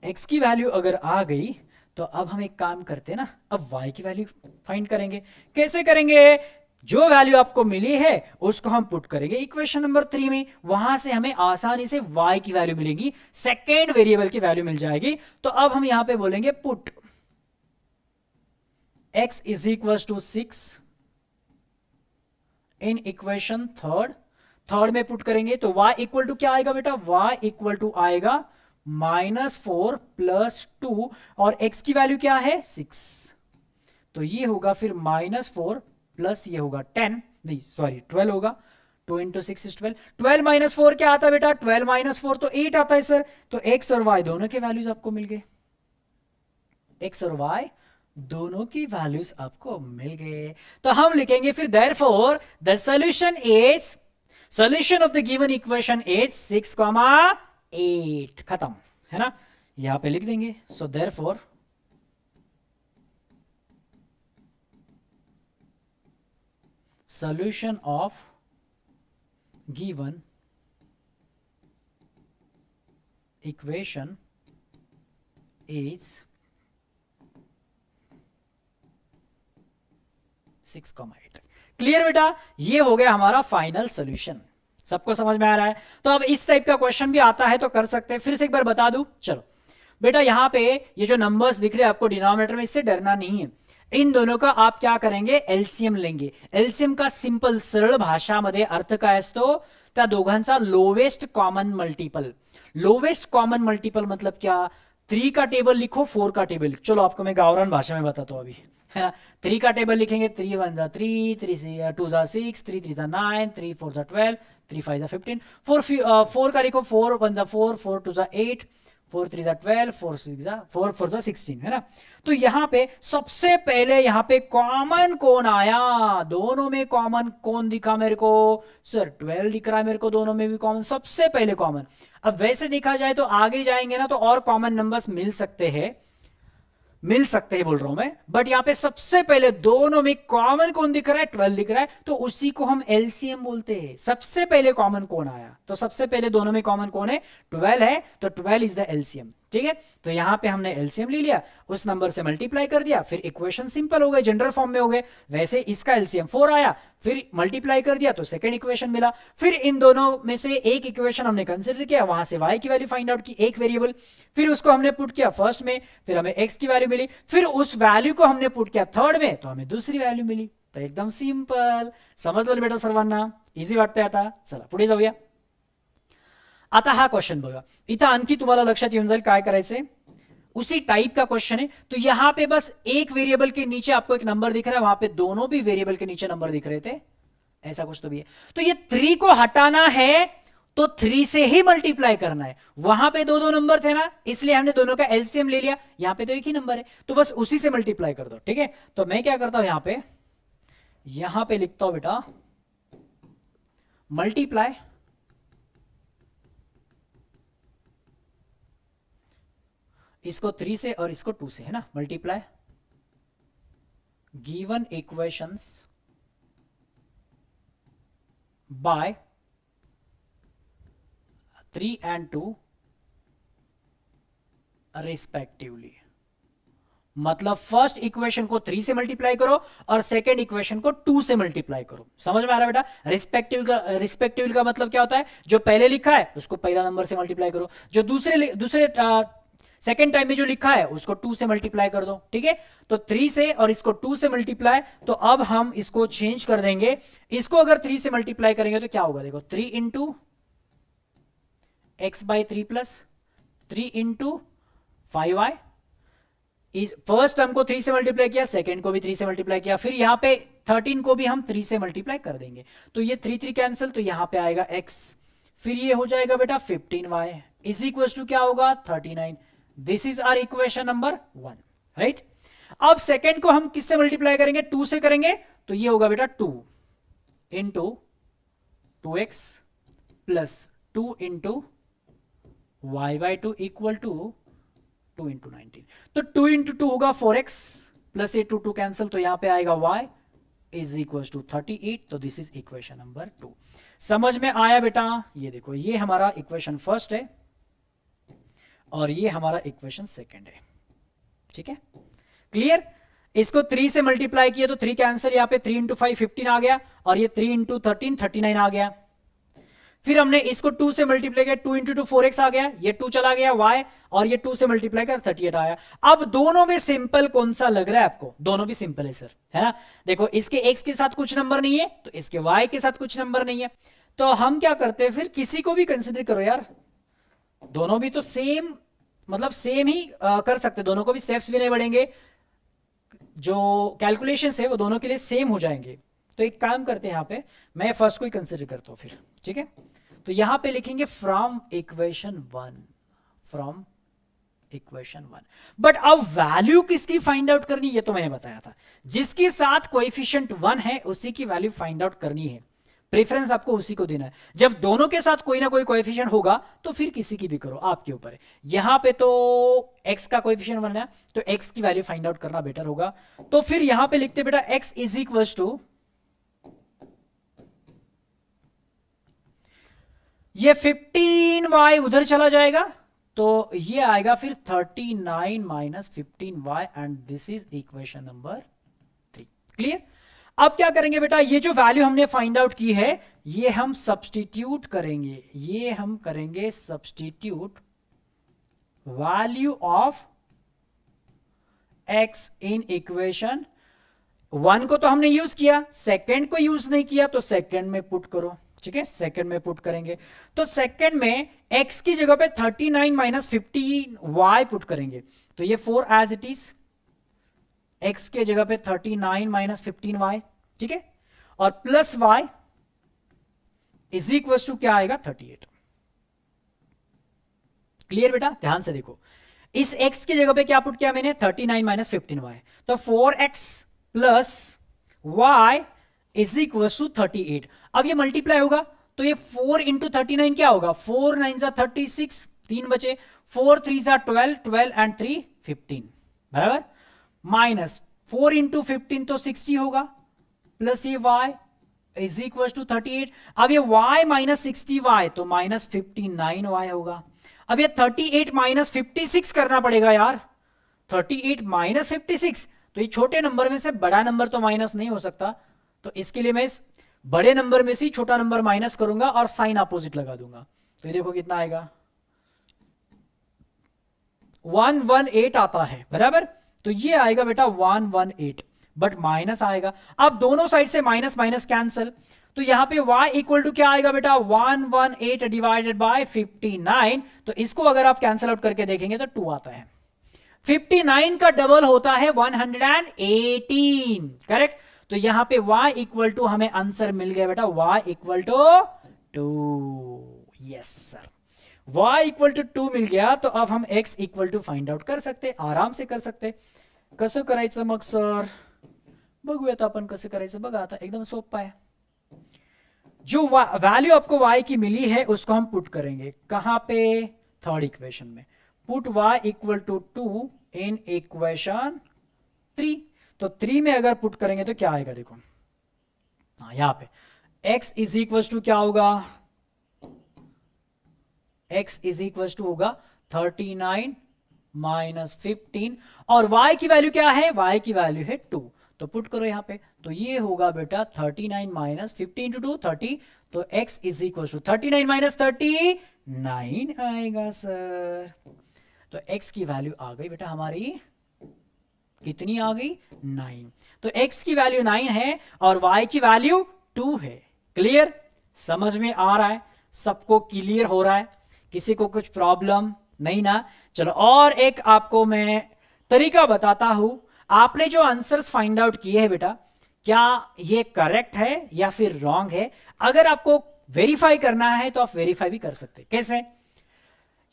x की वैल्यू अगर आ गई तो अब हम एक काम करते हैं ना, अब y की वैल्यू फाइंड करेंगे। कैसे करेंगे, जो वैल्यू आपको मिली है उसको हम पुट करेंगे इक्वेशन नंबर 3 में, वहां से हमें आसानी से y की वैल्यू मिलेगी, सेकेंड वेरिएबल की वैल्यू मिल जाएगी। तो अब हम यहां पे बोलेंगे put x is equal to 6 in equation third में पुट करेंगे, तो y इक्वल टू क्या आएगा बेटा, y इक्वल टू आएगा -4 प्लस 2 और x की वैल्यू क्या है 6, तो ये होगा फिर -4 प्लस ये होगा 10, नहीं सॉरी 12 होगा, 2 इंटू 6 इज 12, 12 माइनस 4 क्या आता है बेटा, 12 माइनस 4 तो 8 आता है सर, तो x और y दोनों के वैल्यूज आपको मिल गए, x और y दोनों की वैल्यूज आपको मिल गए। तो हम लिखेंगे फिर therefore the solution of the given equation is 6,8, खत्म है ना, यहां पे लिख देंगे। So therefore solution of given equation is 6,8। Clear बेटा, ये हो गया हमारा फाइनल सॉल्यूशन। सबको समझ में आ रहा है? तो अब इस टाइप का क्वेश्चन भी आता है तो कर सकते हैं। फिर से एक बार बता दूं, चलो बेटा यहां पे ये जो नंबर्स दिख रहे हैं आपको डिनोमिनेटर में, इससे डरना नहीं है। इन दोनों का आप क्या करेंगे, एलसीएम लेंगे। एलसीएम का सिंपल सरळ भाषामध्ये अर्थ काय असतो, त्या दोघांचा lowest common multiple. Lowest common multiple मतलब क्या, 3 का टेबल लिखो, 4 का टेबल लिखो। चलो आपको मैं गावरान भाषा में बताता हूं अभी, है ना। 3 का टेबल लिखेंगे, 3 1 जा 3, 3 2 जा 6, 3 3 जा 9, 3 4 जा 12, 3 5 जा 15, 4 का लिखो, 4 1 जा 4, 4 2 जा 8, 4 3 जा 12, 4 4 जा 16, है ना। तो यहां पे सबसे पहले यहां पे कॉमन कौन आया, दोनों में कॉमन कौन दिखा मेरे को, सर 12 दिख रहा है मेरे को, दोनों में भी कॉमन, सबसे पहले कॉमन। अब वैसे देखा जाए तो आगे जाएंगे ना तो और कॉमन नंबर्स मिल सकते हैं बोल रहा हूं मैं, बट यहां पे सबसे पहले दोनों में कॉमन कौन दिख रहा है, 12 दिख रहा है, तो उसी को हम एलसीएम बोलते हैं। सबसे पहले कॉमन कौन आया, तो सबसे पहले दोनों में कॉमन कौन है, 12 है, तो 12 इज द एलसीएम। ठीक है, तो यहां पे हमने एलसीएम ले लिया, उस नंबर से मल्टीप्लाई कर दिया, फिर इक्वेशन सिंपल हो गए, जनरल फॉर्म में हो गए। वैसे इसका एलसीएम 4 आया, फिर मल्टीप्लाई कर दिया तो सेकंड इक्वेशन मिला। फिर इन दोनों में से एक इक्वेशन हमने कंसीडर किया, वहां से y की वैल्यू फाइंड आउट की, एक वेरिएबल, फिर उसको हमने पुट किया फर्स्ट में, फिर हमें x की वैल्यू मिली, फिर उस वैल्यू को हमने पुट किया थर्ड में, तो हमें दूसरी वैल्यू मिली। तो एकदम सिंपल, समजलं बेटा सर्वांना, इझी वाटतंय आता। चला पुढे जाऊया। आता हा क्वेश्चन बघा, इथं आणखी तुम्हाला लक्षात येऊन जाईल काय करायचंय। उसी टाइप का क्वेश्चन है। तो यहां पे बस एक वेरिएबल के नीचे आपको एक नंबर दिख रहा है, वहां पे दोनों भी वेरिएबल के नीचे नंबर दिख रहे थे, ऐसा कुछ तो भी है। तो ये 3 को हटाना है तो 3 से ही मल्टीप्लाई करना है। वहां पे दो दो नंबर थे ना, इसलिए हमने दोनों का एलसीएम ले लिया। यहां पे तो एक ही नंबर है, तो बस उसी से मल्टीप्लाई कर दो, ठीक है। तो मैं क्या करता हूं, यहां पे लिखता हूं बेटा मल्टीप्लाई इसको 3 से और इसको 2 से, है ना। Multiply given equations bye 3 and 2 respectively. मतलब फर्स्ट इक्वेशन को 3 से मल्टीप्लाई करो और सेकेंड इक्वेशन को 2 से मल्टीप्लाई करो। समझ में आ रहा है बेटा। रिस्पेक्टिव का मतलब क्या होता है, जो पहले लिखा है उसको पहला नंबर से मल्टीप्लाई करो, जो दूसरे सेकेंड टाइम में जो लिखा है उसको 2 से मल्टीप्लाई कर दो, ठीक है। तो 3 से और इसको 2 से मल्टीप्लाई, तो अब हम इसको चेंज कर देंगे। इसको अगर 3 से मल्टीप्लाई करेंगे तो क्या होगा, देखो 3 into x by 3 plus 3 into 5y। First term को 3 से मल्टीप्लाई किया, सेकेंड को भी 3 से मल्टीप्लाई किया, फिर यहां पे 13 को भी हम 3 से मल्टीप्लाई कर देंगे। तो ये 3 कैंसिल, तो यहां पे आएगा x, फिर ये हो जाएगा बेटा 15y इज इक्वल टू क्या होगा 39। This is our equation number 1, right. अब सेकेंड को हम किससे मल्टीप्लाई करेंगे, 2 से करेंगे, तो ये होगा बेटा 2 into 2x plus 2 into y by 2 equal to 2 into 19। तो 2 इंटू 2 होगा 4x प्लस ये 2 कैंसिल, तो यहां पे आएगा y इज इक्वल टू 38। तो दिस इज इक्वेशन नंबर 2। समझ में आया बेटा। ये देखो, ये हमारा इक्वेशन फर्स्ट है और ये हमारा इक्वेशन सेकंड है, ठीक है, क्लियर। इसको 3 से मल्टीप्लाई किया तो 3 कैंसिल, यहां पे 3 इंटू 5 15 आ गया, और ये 3 इंटू 13 39 आ गया। फिर हमने इसको 2 से मल्टीप्लाई किया, 2 इंटू 2 4x आ गया, ये 2 चला गया y, और ये 2 से मल्टीप्लाई कर 38 आया। अब दोनों में सिंपल कौन सा लग रहा है आपको, दोनों भी सिंपल है सर, है ना। देखो इसके x के साथ कुछ नंबर नहीं है, तो इसके y के साथ कुछ नंबर नहीं है, तो हम क्या करते हैं, फिर किसी को भी कंसिडर करो यार, दोनों भी तो सेम, मतलब सेम ही कर सकते, दोनों को भी स्टेप्स भी नहीं बढ़ेंगे, जो कैलकुलेशंस है वो दोनों के लिए सेम हो जाएंगे। तो एक काम करते हैं, यहां पे मैं फर्स्ट को ही कंसिडर करता हूं फिर, ठीक है। तो यहां पे लिखेंगे फ्रॉम इक्वेशन 1। बट अब वैल्यू किसकी फाइंड आउट करनी, ये तो मैंने बताया था, जिसके साथ कोएफिशिएंट 1 है उसी की वैल्यू फाइंड आउट करनी है। प्रेफरेंस आपको उसी को देना है। जब दोनों के साथ कोई ना कोई कोएफिशिएंट होगा तो फिर किसी की भी करो, आपके ऊपर है। यहां पे तो x का कोएफिशिएंट 1 है, तो x की वैल्यू फाइंड आउट करना बेटर होगा। तो फिर यहां पे लिखते बेटा x इज इक्वल टू, ये 15y उधर चला जाएगा, तो ये आएगा फिर 39 minus 15y, and this is equation number 3, clear. अब क्या करेंगे बेटा, ये जो वैल्यू हमने फाइंड आउट की है ये हम सब्स्टिट्यूट करेंगे, ये हम करेंगे substitute value of x in equation 1 को तो हमने यूज किया, सेकंड को यूज नहीं किया, तो सेकंड में पुट करो, ठीक है, सेकंड में पुट करेंगे। तो सेकंड में x की जगह पे 39 माइनस 15y पुट करेंगे, तो ये 4 एज इट इज, x के जगह पे 39 माइनस 15y, ठीक है, और plus y is equal to क्या आएगा 38। क्लियर बेटा, ध्यान से देखो, इस x की जगह पे क्या पुट किया मैंने, 39 माइनस 15y, तो 4x plus y is equal to 38। अब ये मल्टीप्लाई होगा, तो ये 4 इंटू 39 क्या होगा, 4 9 जा 36, 3 बचे, 4 3 जा 12, 12 एंड 3 15, बराबर, माइनस 4 इंटू 15 तो 60 होगा, प्लस ये y इज इक्वल टू 38। अब ये y माइनस 60y, तो माइनस 59y होगा। अब ये 38 माइनस 56 करना पड़ेगा यार, 38 माइनस 56, तो ये छोटे नंबर में से बड़ा नंबर तो माइनस नहीं हो सकता, तो इसके लिए मैं इस बड़े नंबर में से छोटा नंबर माइनस करूंगा और साइन अपोजिट लगा दूंगा। तो ये देखो कितना आएगा, 118 आता है, बराबर। तो ये आएगा बेटा 118, बट माइनस आएगा। अब दोनों साइड से माइनस माइनस कैंसिल, तो यहां पे y इक्वल टू क्या आएगा बेटा, 118 डिवाइडेड बाय 59, तो इसको अगर आप कैंसिल आउट करके देखेंगे तो 2 आता है। 59 का डबल होता है 118, करेक्ट। तो यहां पे y इक्वल टू हमें आंसर मिल गया बेटा, y equal to 2। Yes sir, y equal to 2 मिल गया। तो अब हम x equal to find out कर सकते, आराम से कर सकते। कसं करायचं मग सर? बघूयात आपण कसं करायचं। बघा आता एकदम सोपा है। जो वैल्यू आपको y की मिली है उसको हम पुट करेंगे कहां पे? थर्ड इक्वेशन में। Put y equal to 2 in equation 3। तो 3 में अगर पुट करेंगे तो क्या आएगा? देखो हाँ, यहां पे x इज इक्वल टू क्या होगा? x इज इक्वल टू होगा 39 माइनस 15, और y की वैल्यू क्या है? y की वैल्यू है 2। तो पुट करो यहां पे, तो ये होगा बेटा 39 माइनस 15 टू 2 30। तो x is equal to 39 minus 39 आएगा सर। तो x की वैल्यू आ गई बेटा हमारी, कितनी आ गई? 9। तो x की वैल्यू 9 है और y की वैल्यू 2 है। क्लियर? समझ में आ रहा है? सबको क्लियर हो रहा है? किसी को कुछ प्रॉब्लम नहीं ना? चलो और एक आपको मैं तरीका बताता हूं। आपने जो आंसर्स फाइंड आउट किए हैं बेटा, क्या ये करेक्ट है या फिर रॉन्ग है? अगर आपको वेरीफाई करना है तो आप वेरीफाई भी कर सकते हैं। कैसे?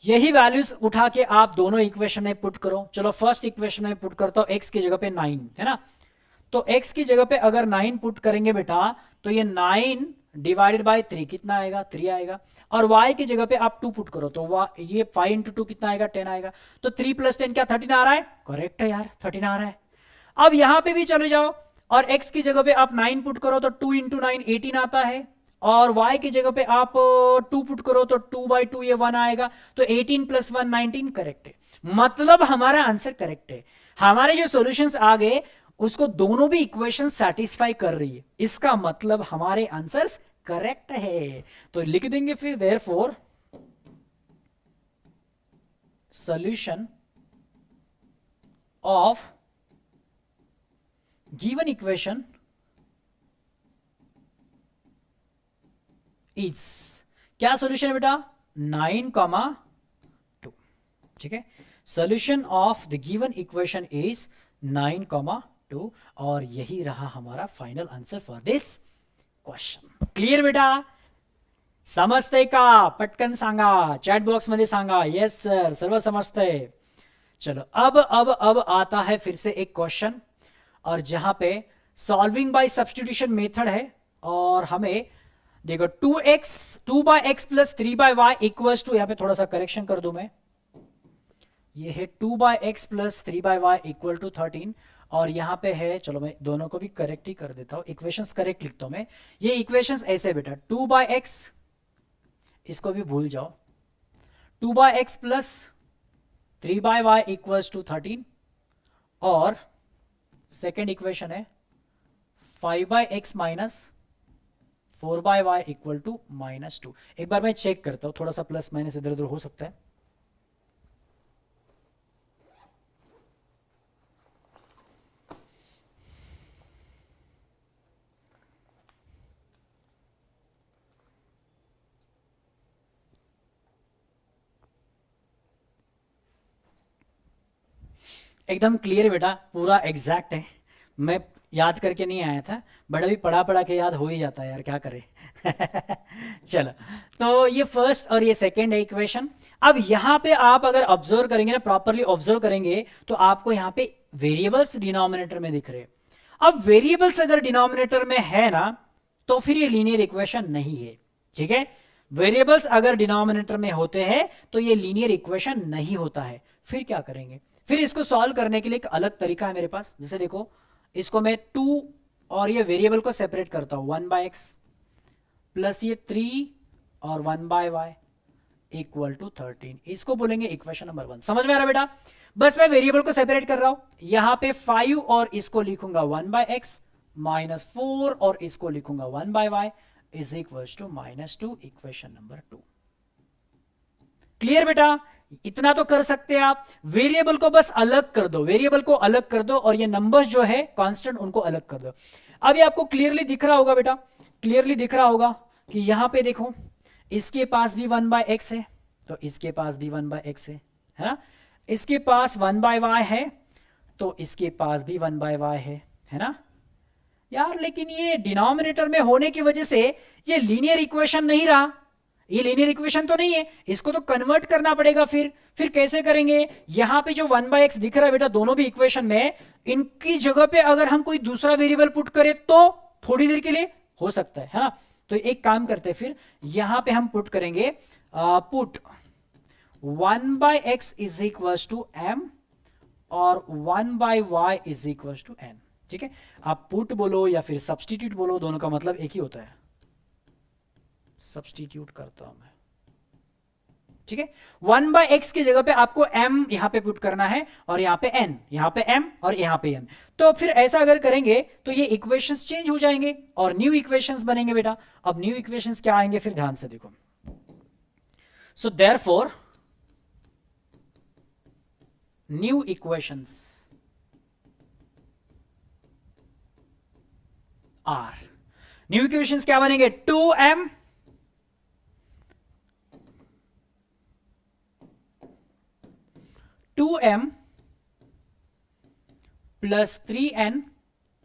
यही वैल्यूज उठा के आप दोनों इक्वेशन में पुट करो। चलो फर्स्ट इक्वेशन में पुट करता हूं, x की जगह पे 9 है ना। तो x की जगह पे अगर 9 पुट करेंगे बेटा, तो ये 9 डिवाइडेड बाय 3 कितना आएगा? 3 आएगा। और y की जगह पे आप 2 पुट करो, तो ये 5 इंटू 2 कितना आएगा? 10 आएगा। तो 3 प्लस 10 क्या 13 आ रहा है? करेक्ट है यार, 13 आ रहा है। अब यहां पे भी चले जाओ और x की जगह पे आप 9 पुट करो, तो 2 इंटू 9 18 आता है। और y की जगह पे आप 2 पुट करो, तो 2 बाई 2 ये 1 आएगा। तो 18 प्लस 1 19 करेक्ट है। मतलब हमारा आंसर करेक्ट है। हमारे जो सॉल्यूशंस आ गए उसको दोनों भी इक्वेशन सेटिस्फाई कर रही है, इसका मतलब हमारे आंसर्स करेक्ट है। तो लिख देंगे फिर therefore solution of given equation is, क्या सॉल्यूशन है बेटा? 9,2। ठीक है, solution of the given equation is 9,2, और यही रहा हमारा final answer for this question. Clear बेटा? समजते का? पटकन सांगा, चैट बॉक्स मध्ये सांगा। यस सर, सर्व समजते। चलो अब आता है फिर से एक क्वेश्चन, और जहां पे सॉल्विंग बाय सब्स्टिट्यूशन मेथड है, और हमें देखो 2 by x plus 3 by y equals to, यहां पे थोड़ा सा करेक्शन कर दूं मैं, ये है 2 by x plus 3 by y equal to 13, और यहां पे है, चलो मैं दोनों को भी करेक्ट ही कर देता हूं, इक्वेशंस करेक्ट लिखता हूं मैं। ये इक्वेशंस ऐसे बेटा, 2 बाय एक्स, इसको भी भूल जाओ, 2 by x plus 3 by y equals to 13, और सेकेंड इक्वेशन है 5 by x minus 4 by y equal to -2। एक बार मैं चेक करता हूं, थोड़ा सा प्लस माइनस इधर उधर हो सकता है। एकदम क्लियर है बेटा, पूरा एग्जैक्ट है। मैं याद करके नहीं आया था, बट अभी पढ़ा पढ़ा के याद हो ही जाता है यार, क्या करें। चलो, तो ये फर्स्ट और ये सेकंड है इक्वेशन। अब यहां पे आप अगर ऑब्जर्व करेंगे ना, प्रॉपरली ऑब्जर्व करेंगे, तो आपको यहां पे वेरिएबल्स डिनोमिनेटर में दिख रहे हैं। अब वेरिएबल्स अगर डिनोमिनेटर में है ना, तो फिर ये लीनियर इक्वेशन नहीं है। ठीक है, वेरिएबल्स अगर डिनोमिनेटर में होते हैं तो ये लीनियर इक्वेशन नहीं होता है। फिर क्या करेंगे? फिर इसको सॉल्व करने के लिए एक अलग तरीका है मेरे पास। जैसे देखो, इसको मैं 2 और ये वेरिएबल को सेपरेट करता हूं, 1 बाय एक्स प्लस ये 3 और 1 बाय वाई इक्वल टू 13, इसको बोलेंगे इक्वेशन नंबर 1। समझ में आ रहा है बेटा? बस मैं वेरिएबल को सेपरेट कर रहा हूं, यहां पे 5 और इसको लिखूंगा 1 बाय एक्स माइनस 4 और इसको लिखूंगा 1 by y is equal to -2, equation number 2। Clear बेटा? इतना तो कर सकते हैं आप। वेरिएबल को बस अलग कर दो, वेरिएबल को अलग कर दो, और ये नंबर्स जो है कांस्टेंट उनको अलग कर दो। अब ये आपको क्लियरली दिख रहा होगा बेटा, क्लियरली दिख रहा होगा कि यहां पे देखो, इसके पास भी 1 बाय एक्स है, तो इसके पास भी 1 बाय एक्स है ना। इसके पास 1/y है तो इसके पास भी 1/y है ना यार। लेकिन ये डिनोमिनेटर में होने की वजह से ये लीनियर इक्वेशन नहीं रहा, ये लीनियर इक्वेशन तो नहीं है, इसको तो कन्वर्ट करना पड़ेगा। फिर कैसे करेंगे? यहां पे जो 1/x दिख रहा है बेटा दोनों भी इक्वेशन में, इनकी जगह पे अगर हम कोई दूसरा वेरिएबल पुट करें तो थोड़ी देर के लिए हो सकता है ना। तो एक काम करते हैं, फिर यहां पे हम पुट करेंगे put 1/x is equal to m और 1/y is equal to n। ठीक है, आप पुट बोलो या फिर सब्सटीट्यूट बोलो, दोनों का मतलब एक ही होता है, सब्सटीट्यूट करता हूं मैं। ठीक है, 1/x की जगह पे आपको m यहां पे पुट करना है और यहां पे n, यहां पे m और यहां पे n। तो फिर ऐसा अगर करेंगे तो ये इक्वेशंस चेंज हो जाएंगे और न्यू इक्वेशंस बनेंगे बेटा। अब न्यू इक्वेशंस क्या आएंगे फिर ध्यान से देखो। So therefore new equations are, new equations क्या बनेंगे? 2m plus 3n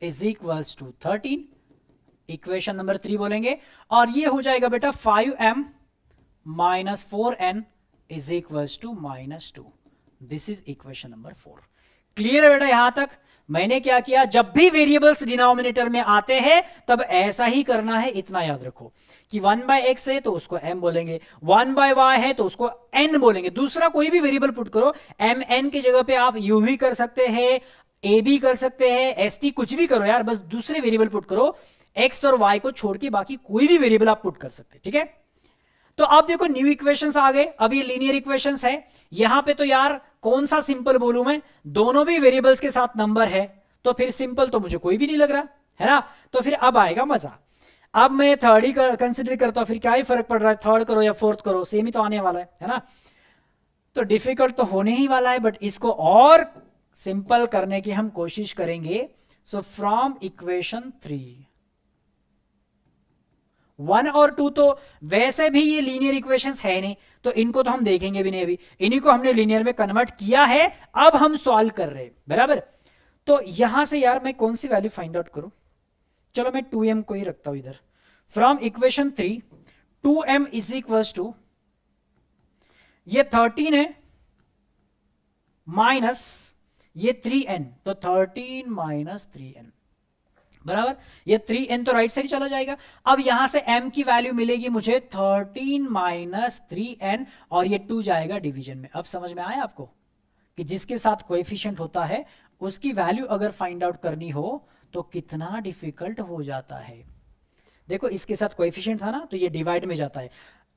is equals to 13, equation number 3 बोलेंगे। और ये हो जाएगा बेटा 5m minus 4n is equals to -2। This is equation number 4। Clear है बेटा यहां तक? मैंने क्या किया, जब भी वेरिएबल्स डिनोमिनेटर में आते हैं तब ऐसा ही करना है, इतना याद रखो कि 1/x है तो उसको m बोलेंगे, 1/y है तो उसको n बोलेंगे। दूसरा कोई भी वेरिएबल पुट करो, mn की जगह पे आप u भी कर सकते हैं, a भी कर सकते हैं, st कुछ भी करो यार, बस दूसरे वेरिएबल पुट करो, x और y को छोड़ के बाकी कोई भी वेरिएबल आप पुट कर सकते हैं। ठीक है, तो अब देखो न्यू इक्वेशंस आ गए। अब ये लीनियर इक्वेशंस है, यहां पे तो यार कौन सा सिंपल बोलूं मैं, दोनों भी वेरिएबल्स के साथ नंबर है तो फिर सिंपल तो मुझे कोई भी नहीं लग रहा है ना। तो फिर अब आएगा मजा। अब मैं थर्ड ही कंसिडर करता हूं, फिर क्या ही फर्क पड़ रहा है, थर्ड करो या फोर्थ करो, सेम ही तो आने वाला है ना। तो डिफिकल्ट तो होने ही वाला है, बट इसको और सिंपल करने की हम कोशिश करेंगे। सो फ्रॉम इक्वेशन 3, 1 और 2 तो वैसे भी ये लीनियर इक्वेशंस है नहीं, तो इनको तो हम देखेंगे भी नहीं अभी, इन्हीं को हमने लीनियर में कन्वर्ट किया है, अब हम सॉल्व कर रहे हैं बराबर। तो यहां से यार मैं कौन सी वैल्यू फाइंड आउट करूं? चलो मैं 2m को ही रखता हूं इधर। From equation 3 2m is equal to, ये 13 है माइनस ये 3n, तो 13 माइनस 3n बराबर, ये 3n तो राइट साइड चला जाएगा। अब यहां से m की वैल्यू मिलेगी मुझे 13 माइनस 3n और ये 2 जाएगा डिवीजन में। अब समझ में आया आपको कि जिसके साथ कोएफिशिएंट होता है उसकी वैल्यू अगर फाइंड आउट करनी हो तो कितना डिफिकल्ट हो जाता है। देखो इसके साथ कोएफिशिएंट था ना तो ये डिवाइड में जाता है,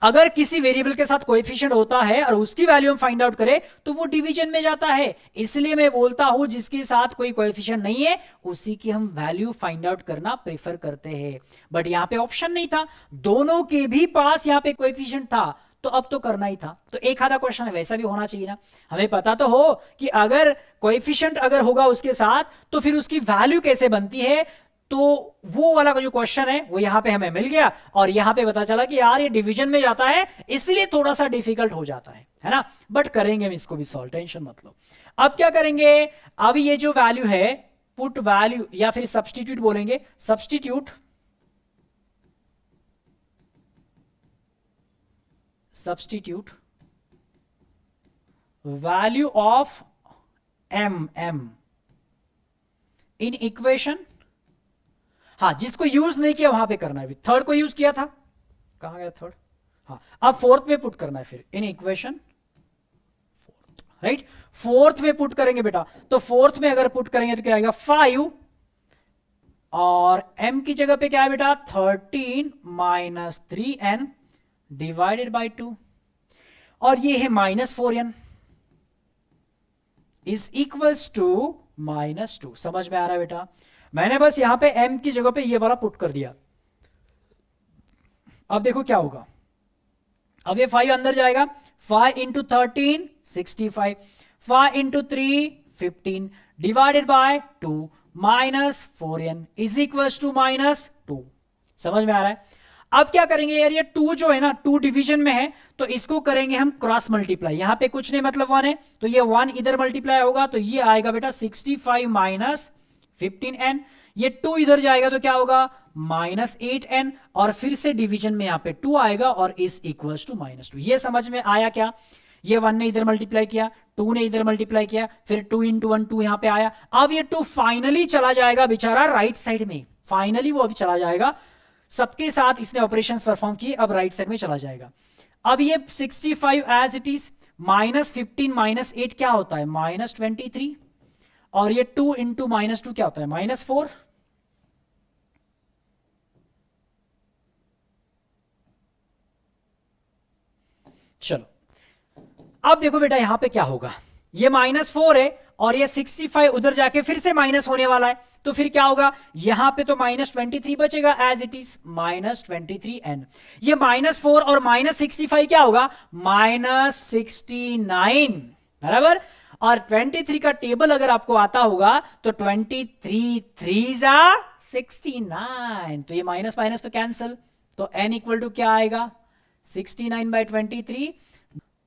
अगर किसी वेरिएबल के साथ कोएफिशिएंट होता है और उसकी वैल्यू हम फाइंड आउट करें तो वो डिवीजन में जाता है। इसलिए मैं बोलता हूं जिसके साथ कोई कोएफिशिएंट नहीं है उसी की हम वैल्यू फाइंड आउट करना प्रेफर करते हैं। बट यहां पे ऑप्शन नहीं था, दोनों के भी पास यहां पे कोएफिशिएंट था तो अब तो करना ही था। तो एक आधा क्वेश्चन वैसा भी होना चाहिए ना, हमें पता तो हो कि अगर कोएफिशिएंट अगर होगा उसके साथ तो फिर उसकी वैल्यू कैसे बनती है। तो वो वाला जो क्वेश्चन है वो यहां पे हमें मिल गया और यहां पे पता चला कि यार ये डिवीजन में जाता है, इसलिए थोड़ा सा डिफिकल्ट हो जाता है ना। बट करेंगे हम इसको भी सॉल्व, टेंशन मत लो। अब क्या करेंगे, अब ये जो वैल्यू है पुट वैल्यू या फिर सब्स्टिट्यूट बोलेंगे, substitute value of m in equation, हाँ जिसको यूज नहीं किया वहां पे करना है। थर्ड को यूज किया था, कहां गया थर्ड, हाँ अब फोर्थ में पुट करना है फिर in equation fourth, right. Fourth में पुट करेंगे बेटा, तो फोर्थ में अगर पुट करेंगे तो क्या आएगा 5 और m की जगह पे क्या है बेटा 13 माइनस 3n डिवाइडेड बाई 2 और ये है -4n इज इक्वल्स टू -2। समझ में आ रहा है बेटा? मैंने बस यहां पे m की जगह पे ये वाला पुट कर दिया। अब देखो क्या होगा, अब ये 5 अंदर जाएगा, 5 into 13 65, 5 into 3 15 divided by 2 -4n is equal to -2। समझ में आ रहा है? अब क्या करेंगे यार, ये 2 जो है ना 2 डिवीजन में है, तो इसको करेंगे हम क्रॉस मल्टीप्लाई। यहां पे कुछ नहीं मतलब 1 है, तो ये 1 इधर मल्टीप्लाई होगा, तो ये आएगा बेटा 65 माइनस 15n। ये 2 इधर जाएगा तो क्या होगा माइनस 8n, और फिर से डिवीजन में यहां पे 2 आएगा और इज इक्वल्स टू -2। ये समझ में आया क्या? ये 1 ने इधर मल्टीप्लाई किया, 2 ने इधर मल्टीप्लाई किया, फिर 2 इंटू 1 2 यहां पे आया। अब ये 2 फाइनली चला जाएगा बेचारा राइट साइड में, फाइनली वो अभी चला जाएगा, सबके साथ इसने ऑपरेशंस परफॉर्म किए, अब राइट साइड में चला जाएगा। अब ये 65 as it is, minus 15 minus 8 क्या होता है -23, और ये 2 इंटू -2 क्या होता है -4। चलो अब देखो बेटा यहां पे क्या होगा, ये -4 है और ये 65 उधर जाके फिर से माइनस होने वाला है, तो फिर क्या होगा यहां पे तो -23 बचेगा एज इट इज -23n। ये -4 और -65 क्या होगा -69, बराबर। और 23 का टेबल अगर आपको आता होगा तो 23 3 69, तो ये माइनस माइनस तो कैंसिल, तो n इक्वल टू क्या आएगा 69/23,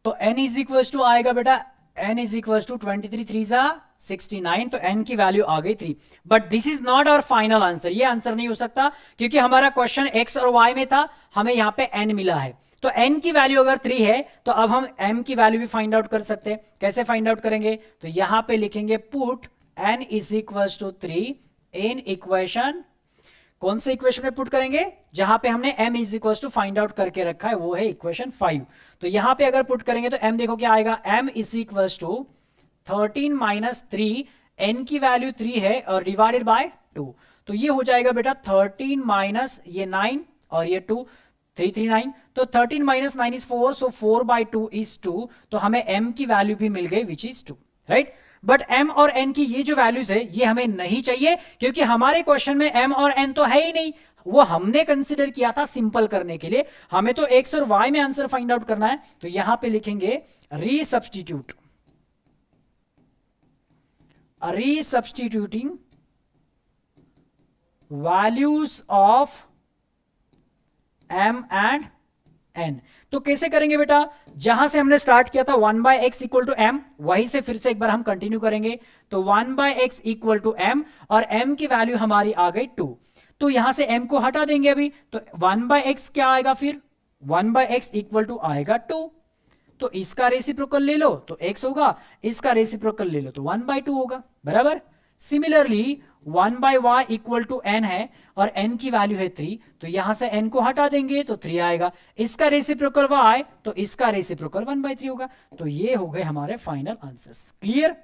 तो n इज इक्वल टू आएगा बेटा n इज इक्वल टू 23 3 69, तो n की वैल्यू आ गई 3। But this is not our final answer, ये आंसर नहीं हो सकता क्योंकि हमारा क्वेश्चन x और y में था, हमें यहां पे n मिला है। तो n की वैल्यू अगर 3 है तो अब हम m की वैल्यू भी फाइंड आउट कर सकते हैं। कैसे फाइंड आउट करेंगे, तो यहां पे लिखेंगे put n is equal to 3 in equation, कौन से इक्वेशन में पुट करेंगे जहां पे हमने m is equal to find out करके रखा है, वो है इक्वेशन 5। तो यहां पे अगर पुट करेंगे तो m देखो क्या आएगा, m is equal to 13 minus 3, n की वैल्यू 3 है और डिवाइडेड बाय 2, तो ये हो जाएगा बेटा 13 माइनस ये 9 और ये 2 339, तो 13 माइनस 9 इज 4, सो 4/2 इज 2, तो हमें m की वैल्यू भी मिल गई which is 2, right. But m और n की ये जो वैल्यूज है ये हमें नहीं चाहिए क्योंकि हमारे क्वेश्चन में m और n तो है ही नहीं, वो हमने कंसिडर किया था सिंपल करने के लिए, हमें तो x और y में आंसर फाइंड आउट करना है। तो यहां पे लिखेंगे रीसब्स्टिट्यूटिंग values of m and n। तो कैसे करेंगे बेटा, जहां से हमने स्टार्ट किया था 1/x इक्वल टू m, वहीं से फिर से एक बार हम कंटिन्यू करेंगे। तो 1/x इक्वल टू m और m की वैल्यू हमारी आ गई 2, तो यहां से m को हटा देंगे अभी, तो 1/x क्या आएगा, फिर 1/x इक्वल टू आएगा 2, तो इसका रेसिप्रोकल ले लो तो x होगा, इसका रेसिप्रोकल ले लो तो 1/2 होगा, बराबर। Similarly 1/y equal to n है और n की वैल्यू है 3, तो यहां से n को हटा देंगे तो 3 आएगा, इसका रेसिप्रोकल y तो इसका रेसिप्रोकल 1/3 होगा। तो ये हो गए हमारे फाइनल आंसर्स, क्लियर।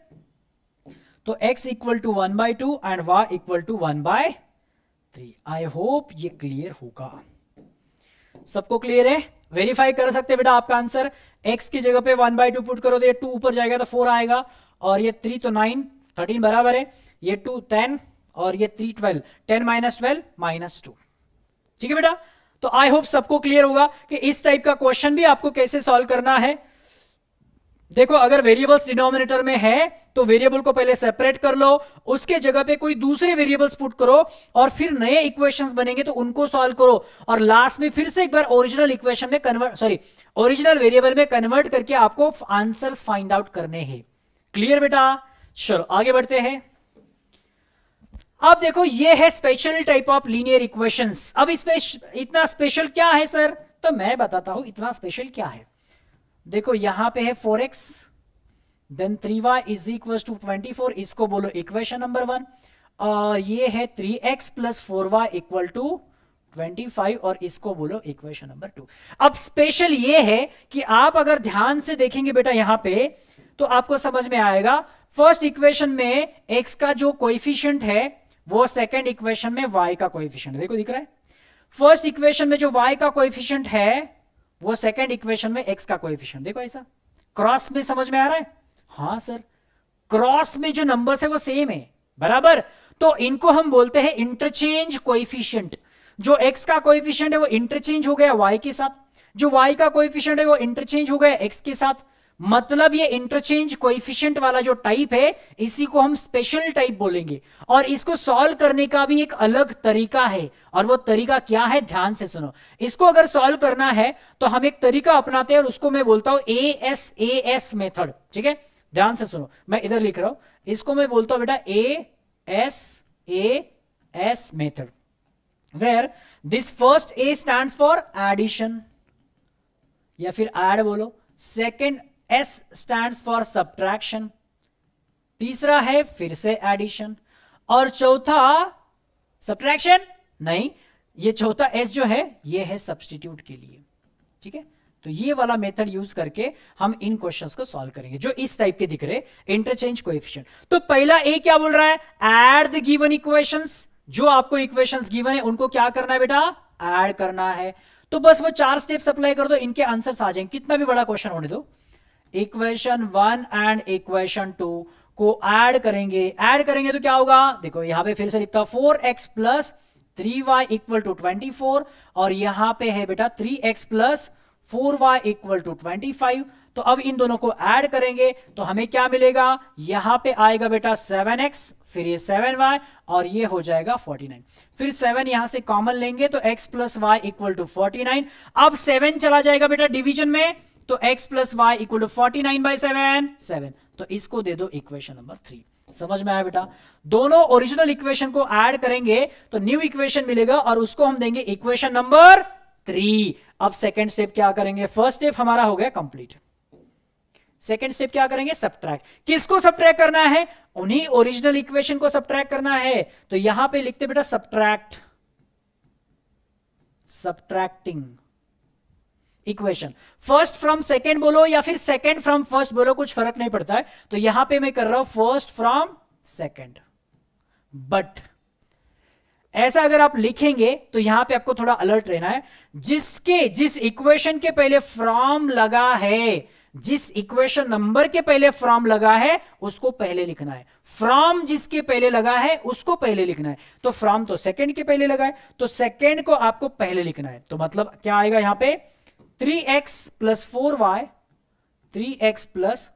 तो x equal to 1/2 and y equal to 1/3। I hope ये क्लियर होगा, सबको क्लियर है। वेरीफाई कर सकते हैं बेटा आपका आंसर, x की जगह पे 1/2 पुट करो तो ये 2 ऊपर जाएगा तो 4 आएगा, और ये 3 तो 9 13 बराबर है, ये 2 10 और ये 3 12, 10 माइनस 12 माइनस 2, ठीक है बेटा। तो आई होप सबको क्लियर होगा कि इस टाइप का क्वेश्चन भी आपको कैसे सॉल्व करना है। देखो अगर वेरिएबल्स डिनोमिनेटर में है तो वेरिएबल को पहले सेपरेट कर लो, उसके जगह पे कोई दूसरे वेरिएबल्स पुट करो और फिर नए इक्वेशंस बनेंगे तो उनको सॉल्व करो, और लास्ट में फिर से एक बार ओरिजिनल इक्वेशन में ओरिजिनल वेरिएबल में कन्वर्ट करके आपको आंसर्स फाइंड आउट करने हैं। क्लियर बेटा, चलो आगे बढ़ते हैं। अब देखो ये है special type of linear equations. अब इसमें इतना स्पेशल क्या है सर, तो मैं बताता हूं इतना स्पेशल क्या है। देखो यहां पे है 4x then 3y is equal to 24, इसको बोलो इक्वेशन नंबर 1, और ये है 3x plus 4y equal to 25 और इसको बोलो इक्वेशन नंबर 2। अब स्पेशल ये है कि आप अगर ध्यान से देखेंगे बेटा यहां पे तो आपको समझ में आएगा, फर्स्ट इक्वेशन में x का जो कोएफिशिएंट है वो सेकंड इक्वेशन में y का कोएफिशिएंट है, देखो दिख रहा है। फर्स्ट इक्वेशन में जो y का कोएफिशिएंट है वो सेकंड इक्वेशन में x का कोएफिशिएंट, देखो ऐसा क्रॉस में, समझ में आ रहा है। हाँ सर, क्रॉस में जो नंबर्स है वो सेम है, बराबर। तो इनको हम बोलते हैं इंटरचेंज कोएफिशिएंट। जो x का कोएफिशिएंट है वो इंटरचेंज हो गया y के साथ, जो y का कोएफिशिएंट है वो इंटरचेंज हो गया x के साथ, मतलब ये इंटरचेंज कोएफिशिएंट वाला जो टाइप है इसी को हम स्पेशल टाइप बोलेंगे, और इसको सॉल्व करने का भी एक अलग तरीका है। और वो तरीका क्या है, ध्यान से सुनो। इसको अगर सॉल्व करना है तो हम एक तरीका अपनाते हैं और उसको मैं बोलता हूं ASAS मेथड। ठीक है, ध्यान से सुनो, मैं इधर लिख रहा हूं, इसको मैं बोलता हूं बेटा ASAS method, where this first A stands for addition या फिर ऐड बोलो, second S stands for subtraction, तीसरा है फिर से एडिशन, और चौथा सब्ट्रैक्शन नहीं, ये चौथा S जो है ये है सब्स्टिट्यूट के लिए। ठीक है, तो ये वाला मेथड यूज करके हम इन क्वेश्चंस को सॉल्व करेंगे जो इस टाइप के दिख रहे, इंटरचेंज कोएफिशिएंट। तो पहला ए क्या बोल रहा है, ऐड द गिवन इक्वेशंस, जो आपको इक्वेशंस गिवन है उनको क्या करना है बेटा, ऐड करना है। तो बस वो 4 स्टेप्स अप्लाई कर दो, इनके आंसर्स आ जाएंगे, कितना भी बड़ा क्वेश्चन होने दो। इक्वेशन 1 एंड इक्वेशन 2 को ऐड करेंगे तो क्या होगा, देखो यहां पे फिर से लिखता हूं 4x plus 3y equal to 24, और यहां पे है बेटा 3x plus 4y equal to 25। तो अब इन दोनों को ऐड करेंगे तो हमें क्या मिलेगा, यहां पे आएगा बेटा 7x, फिर ये 7y, और ये हो जाएगा 49। फिर 7 यहां से कॉमन लेंगे तो x plus y equal to 49। अब 7 चला जाएगा बेटा डिवीजन में, तो x plus y equal to 49 by 7। तो इसको दे दो इक्वेशन नंबर 3। समझ में आया बेटा, दोनों ओरिजिनल इक्वेशन को ऐड करेंगे तो न्यू इक्वेशन मिलेगा और उसको हम देंगे इक्वेशन नंबर 3। अब सेकेंड स्टेप क्या करेंगे, फर्स्ट स्टेप हमारा हो गया कंप्लीट, सेकेंड स्टेप क्या करेंगे, सब्ट्रैक्ट। किसको सब्ट्रैक्ट करना है, उन्हीं ओरिजिनल इक्वेशन को सब्ट्रैक्ट करना है। तो यहां पे लिखते बेटा subtract, subtracting equation, first from second बोलो या फिर सेकेंड फ्रॉम फर्स्ट बोलो, कुछ फर्क नहीं पड़ता है। तो यहां पे मैं कर रहा हूं फर्स्ट फ्रॉम सेकेंड, बट ऐसा अगर आप लिखेंगे तो यहां पे आपको थोड़ा अलर्ट रहना है। जिस इक्वेशन के पहले फ्रॉम लगा है, जिस इक्वेशन नंबर के पहले फ्रॉम लगा है उसको पहले लिखना है, फ्रॉम जिसके पहले लगा है उसको पहले लिखना है। तो फ्रॉम तो सेकंड के पहले लगा है, तो सेकंड को आपको पहले लिखना है। तो मतलब क्या आएगा यहां पे 3x plus 4y, 3x plus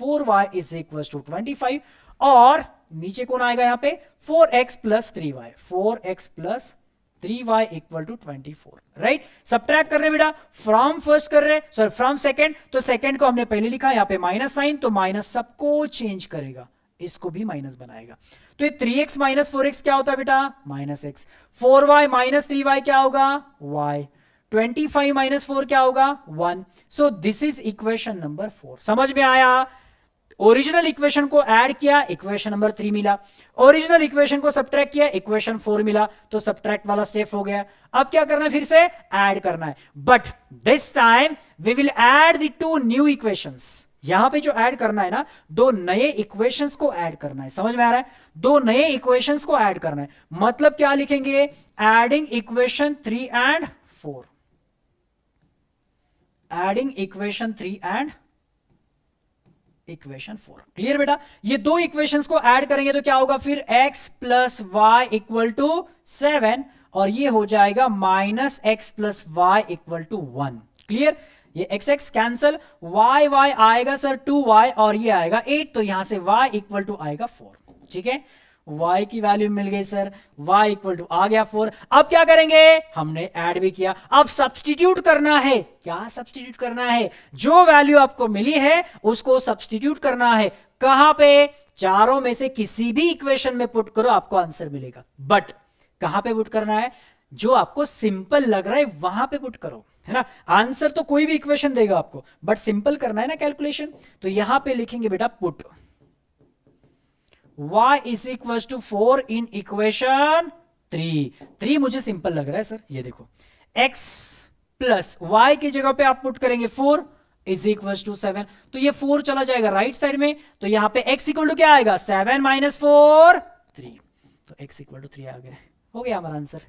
4y is equal to 25, और नीचे कौन आएगा यहां पे 4x plus 3y, 4x plus 3y equal to 24। Right, subtract कर रहे बेटा, फ्रॉम फर्स्ट कर रहे, सॉरी फ्रॉम सेकंड, तो सेकंड को हमने पहले लिखा, यहां पे माइनस साइन, तो माइनस सबको चेंज करेगा, इसको भी माइनस बनाएगा। तो ये 3x माइनस 4x क्या होता है बेटा, minus x, 4y minus 3y क्या होगा, y, 25 माइनस 4 क्या होगा, 1। So this is equation number 4। समझ में आया, ओरिजिनल इक्वेशन को ऐड किया, इक्वेशन नंबर 3 मिला, ओरिजिनल इक्वेशन को सब्ट्रैक्ट किया, इक्वेशन 4 मिला, तो सब्ट्रैक्ट वाला स्टेप हो गया। अब क्या करना है, फिर से ऐड करना है, but this time we will add the 2 new equations. यहां पे जो ऐड करना है ना, 2 नए इक्वेशंस को ऐड करना है। समझ में आ रहा है, 2 नए इक्वेशंस को ऐड करना है, मतलब क्या लिखेंगे, adding equation 3 and 4, adding equation 3 and equation 4। Clear बेटा, ये 2 इक्वेशंस को ऐड करेंगे तो क्या होगा, फिर x plus y equal to 7, और ये हो जाएगा minus x plus y equal to 1। Clear, ये x x cancel, y y आएगा सर 2y, और ये आएगा 8, तो यहां से y इक्वल टू आएगा 4। ठीक है, y की वैल्यू मिल गई सर, y इक्वल टू आ गया 4। अब क्या करेंगे, हमने ऐड भी किया, अब सब्स्टिट्यूट करना है। क्या सब्स्टिट्यूट करना है, जो वैल्यू आपको मिली है उसको सब्स्टिट्यूट करना है। कहां पे, चारों में से किसी भी इक्वेशन में पुट करो, आपको आंसर मिलेगा। बट कहां पे पुट करना है, जो आपको सिंपल लग रहा है वहां पे पुट करो, है ना। आंसर तो कोई भी इक्वेशन देगा आपको, बट सिंपल करना है ना कैलकुलेशन। तो यहां पे लिखेंगे बेटा put y is equal to 4 in equation 3 मुझे सिंपल लग रहा है सर, ये देखो x प्लस y की जगह पे आप पुट करेंगे 4 इज इक्वल टू 7, तो ये 4 चला जाएगा राइट साइड में, तो यहां पे x इक्वल टू क्या आएगा, 7 माइनस 4 3, तो x इक्वल टू 3 आ गया, हो गया हमारा आंसर।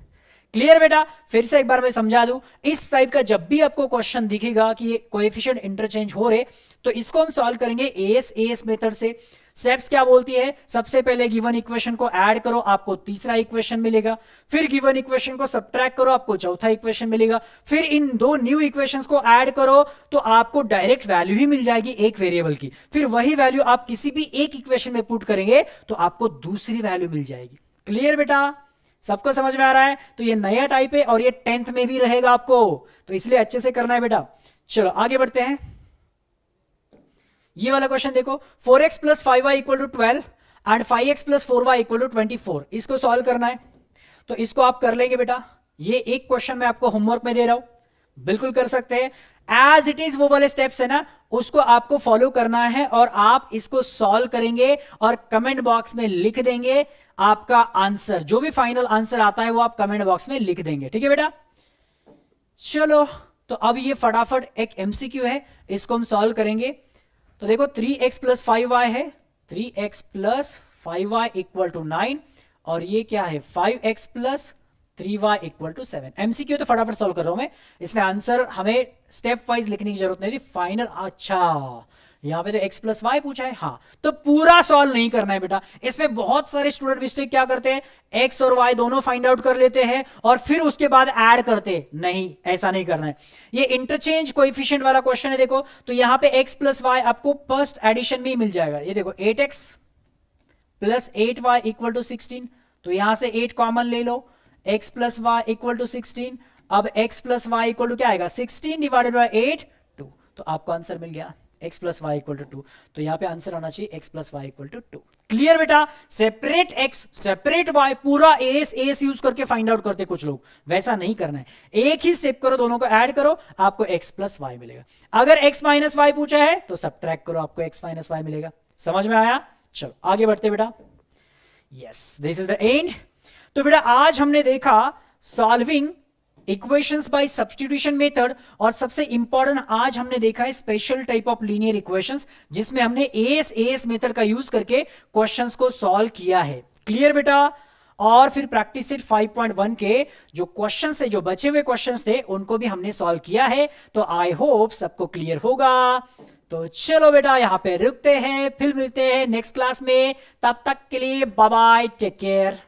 क्लियर बेटा, फिर से एक बार मैं समझा दूं, इस टाइप का जब भी आपको क्वेश्चन दिखेगा कि ये कोएफिशिएंट इंटरचेंज हो रहे, तो इसको हम सॉल्व करेंगे AS मेथड से। स्टेप्स क्या बोलती है, सबसे पहले गिवन इक्वेशन को ऐड करो, आपको तीसरा इक्वेशन मिलेगा, फिर गिवन इक्वेशन को सब्ट्रैक्ट करो, आपको चौथा इक्वेशन मिलेगा, फिर इन दो न्यू इक्वेशंस को ऐड करो तो आपको डायरेक्ट वैल्यू ही मिल जाएगी एक वेरिएबल की, फिर वही वैल्यू आप किसी भी एक इक्वेशन में पुट करेंगे तो आपको दूसरी वैल्यू मिल जाएगी। क्लियर बेटा, सबको समझ में आ रहा है? तो ये नया टाइप है और ये 10th में भी रहेगा आपको, तो इसलिए अच्छे से करना है बेटा। चलो आगे बढ़ते हैं। ये वाला क्वेश्चन देखो, 4x plus 5y equal to 12 and 5x plus 4y equal to 24, इसको सॉल्व करना है। तो इसको आप कर लेंगे बेटा, ये एक क्वेश्चन मैं आपको होमवर्क में दे रहा हूं, बिल्कुल कर सकते हैं। एज इट इज वो वाले स्टेप्स है ना, उसको आपको फॉलो करना है और आप इसको सॉल्व करेंगे और कमेंट बॉक्स में लिख देंगे आपका आंसर, जो भी फाइनल आंसर आता है वो आप कमेंट बॉक्स में लिख देंगे, ठीक है बेटा। चलो तो अब ये फटाफट एक एमसीक्यू है, इसको हम सॉल्व करेंगे। तो देखो 3x प्लस 5y है, 3x plus 5y equal to 9 और ये क्या है 5x plus 3y equal to 7। MCQ तो फटाफट सॉल्व कर रहा हूं मैं, इसमें आंसर हमें स्टेप वाइज लिखने की जरूरत नहीं थी, फाइनल। अच्छा यहां पे तो x प्लस वाई पूछा है, हाँ तो पूरा सॉल्व नहीं करना है बेटा। इसमें बहुत सारे स्टूडेंट मिस्टेक क्या करते हैं, x और y दोनों फाइंड आउट कर लेते हैं और फिर उसके बाद ऐड करते हैं, नहीं ऐसा नहीं करना है। ये इंटरचेंज कोएफिशिएंट वाला क्वेश्चन है, देखो तो यहां पे x प्लस वाई आपको फर्स्ट एडिशन में ही मिल जाएगा। ये देखो 8x plus 8y equal to 16, तो यहां से 8 कॉमन ले लो, x plus y equal to 16। अब x plus y equal to क्या आएगा 16 डिवाइडेड बाय 8 2, तो आपको आंसर मिल गया x plus y equal to 2। तो यहां पे आंसर आना चाहिए x plus y equal to 2। Clear बेटा, सेपरेट x सेपरेट y पूरा एस यूज करके फाइंड आउट करते कुछ लोग, वैसा नहीं करना है। एक ही स्टेप करो, दोनों को ऐड करो, आपको x प्लस वाई मिलेगा। अगर x माइनस वाई पूछा है तो सब्ट्रैक्ट करो, आपको x माइनस वाई मिलेगा। समझ में आया? चलो आगे बढ़ते बेटा। Yes this is the end. तो बेटा आज हमने देखा solving equations bye substitution method, और सबसे इंपॉर्टेंट आज हमने देखा है special type of linear equations, जिसमें हमने एएस मेथड का यूज करके क्वेश्चंस को सॉल्व किया है। क्लियर बेटा? और फिर प्रैक्टिस सेट 5.1 के जो क्वेश्चंस है, जो बचे हुए क्वेश्चंस थे, उनको भी हमने सॉल्व किया है। तो आई होप सबको क्लियर होगा। तो चलो बेटा यहां पे रुकते हैं, फिर मिलते हैं नेक्स्ट क्लास में। तब तक के लिए बाय बाय, टेक केयर।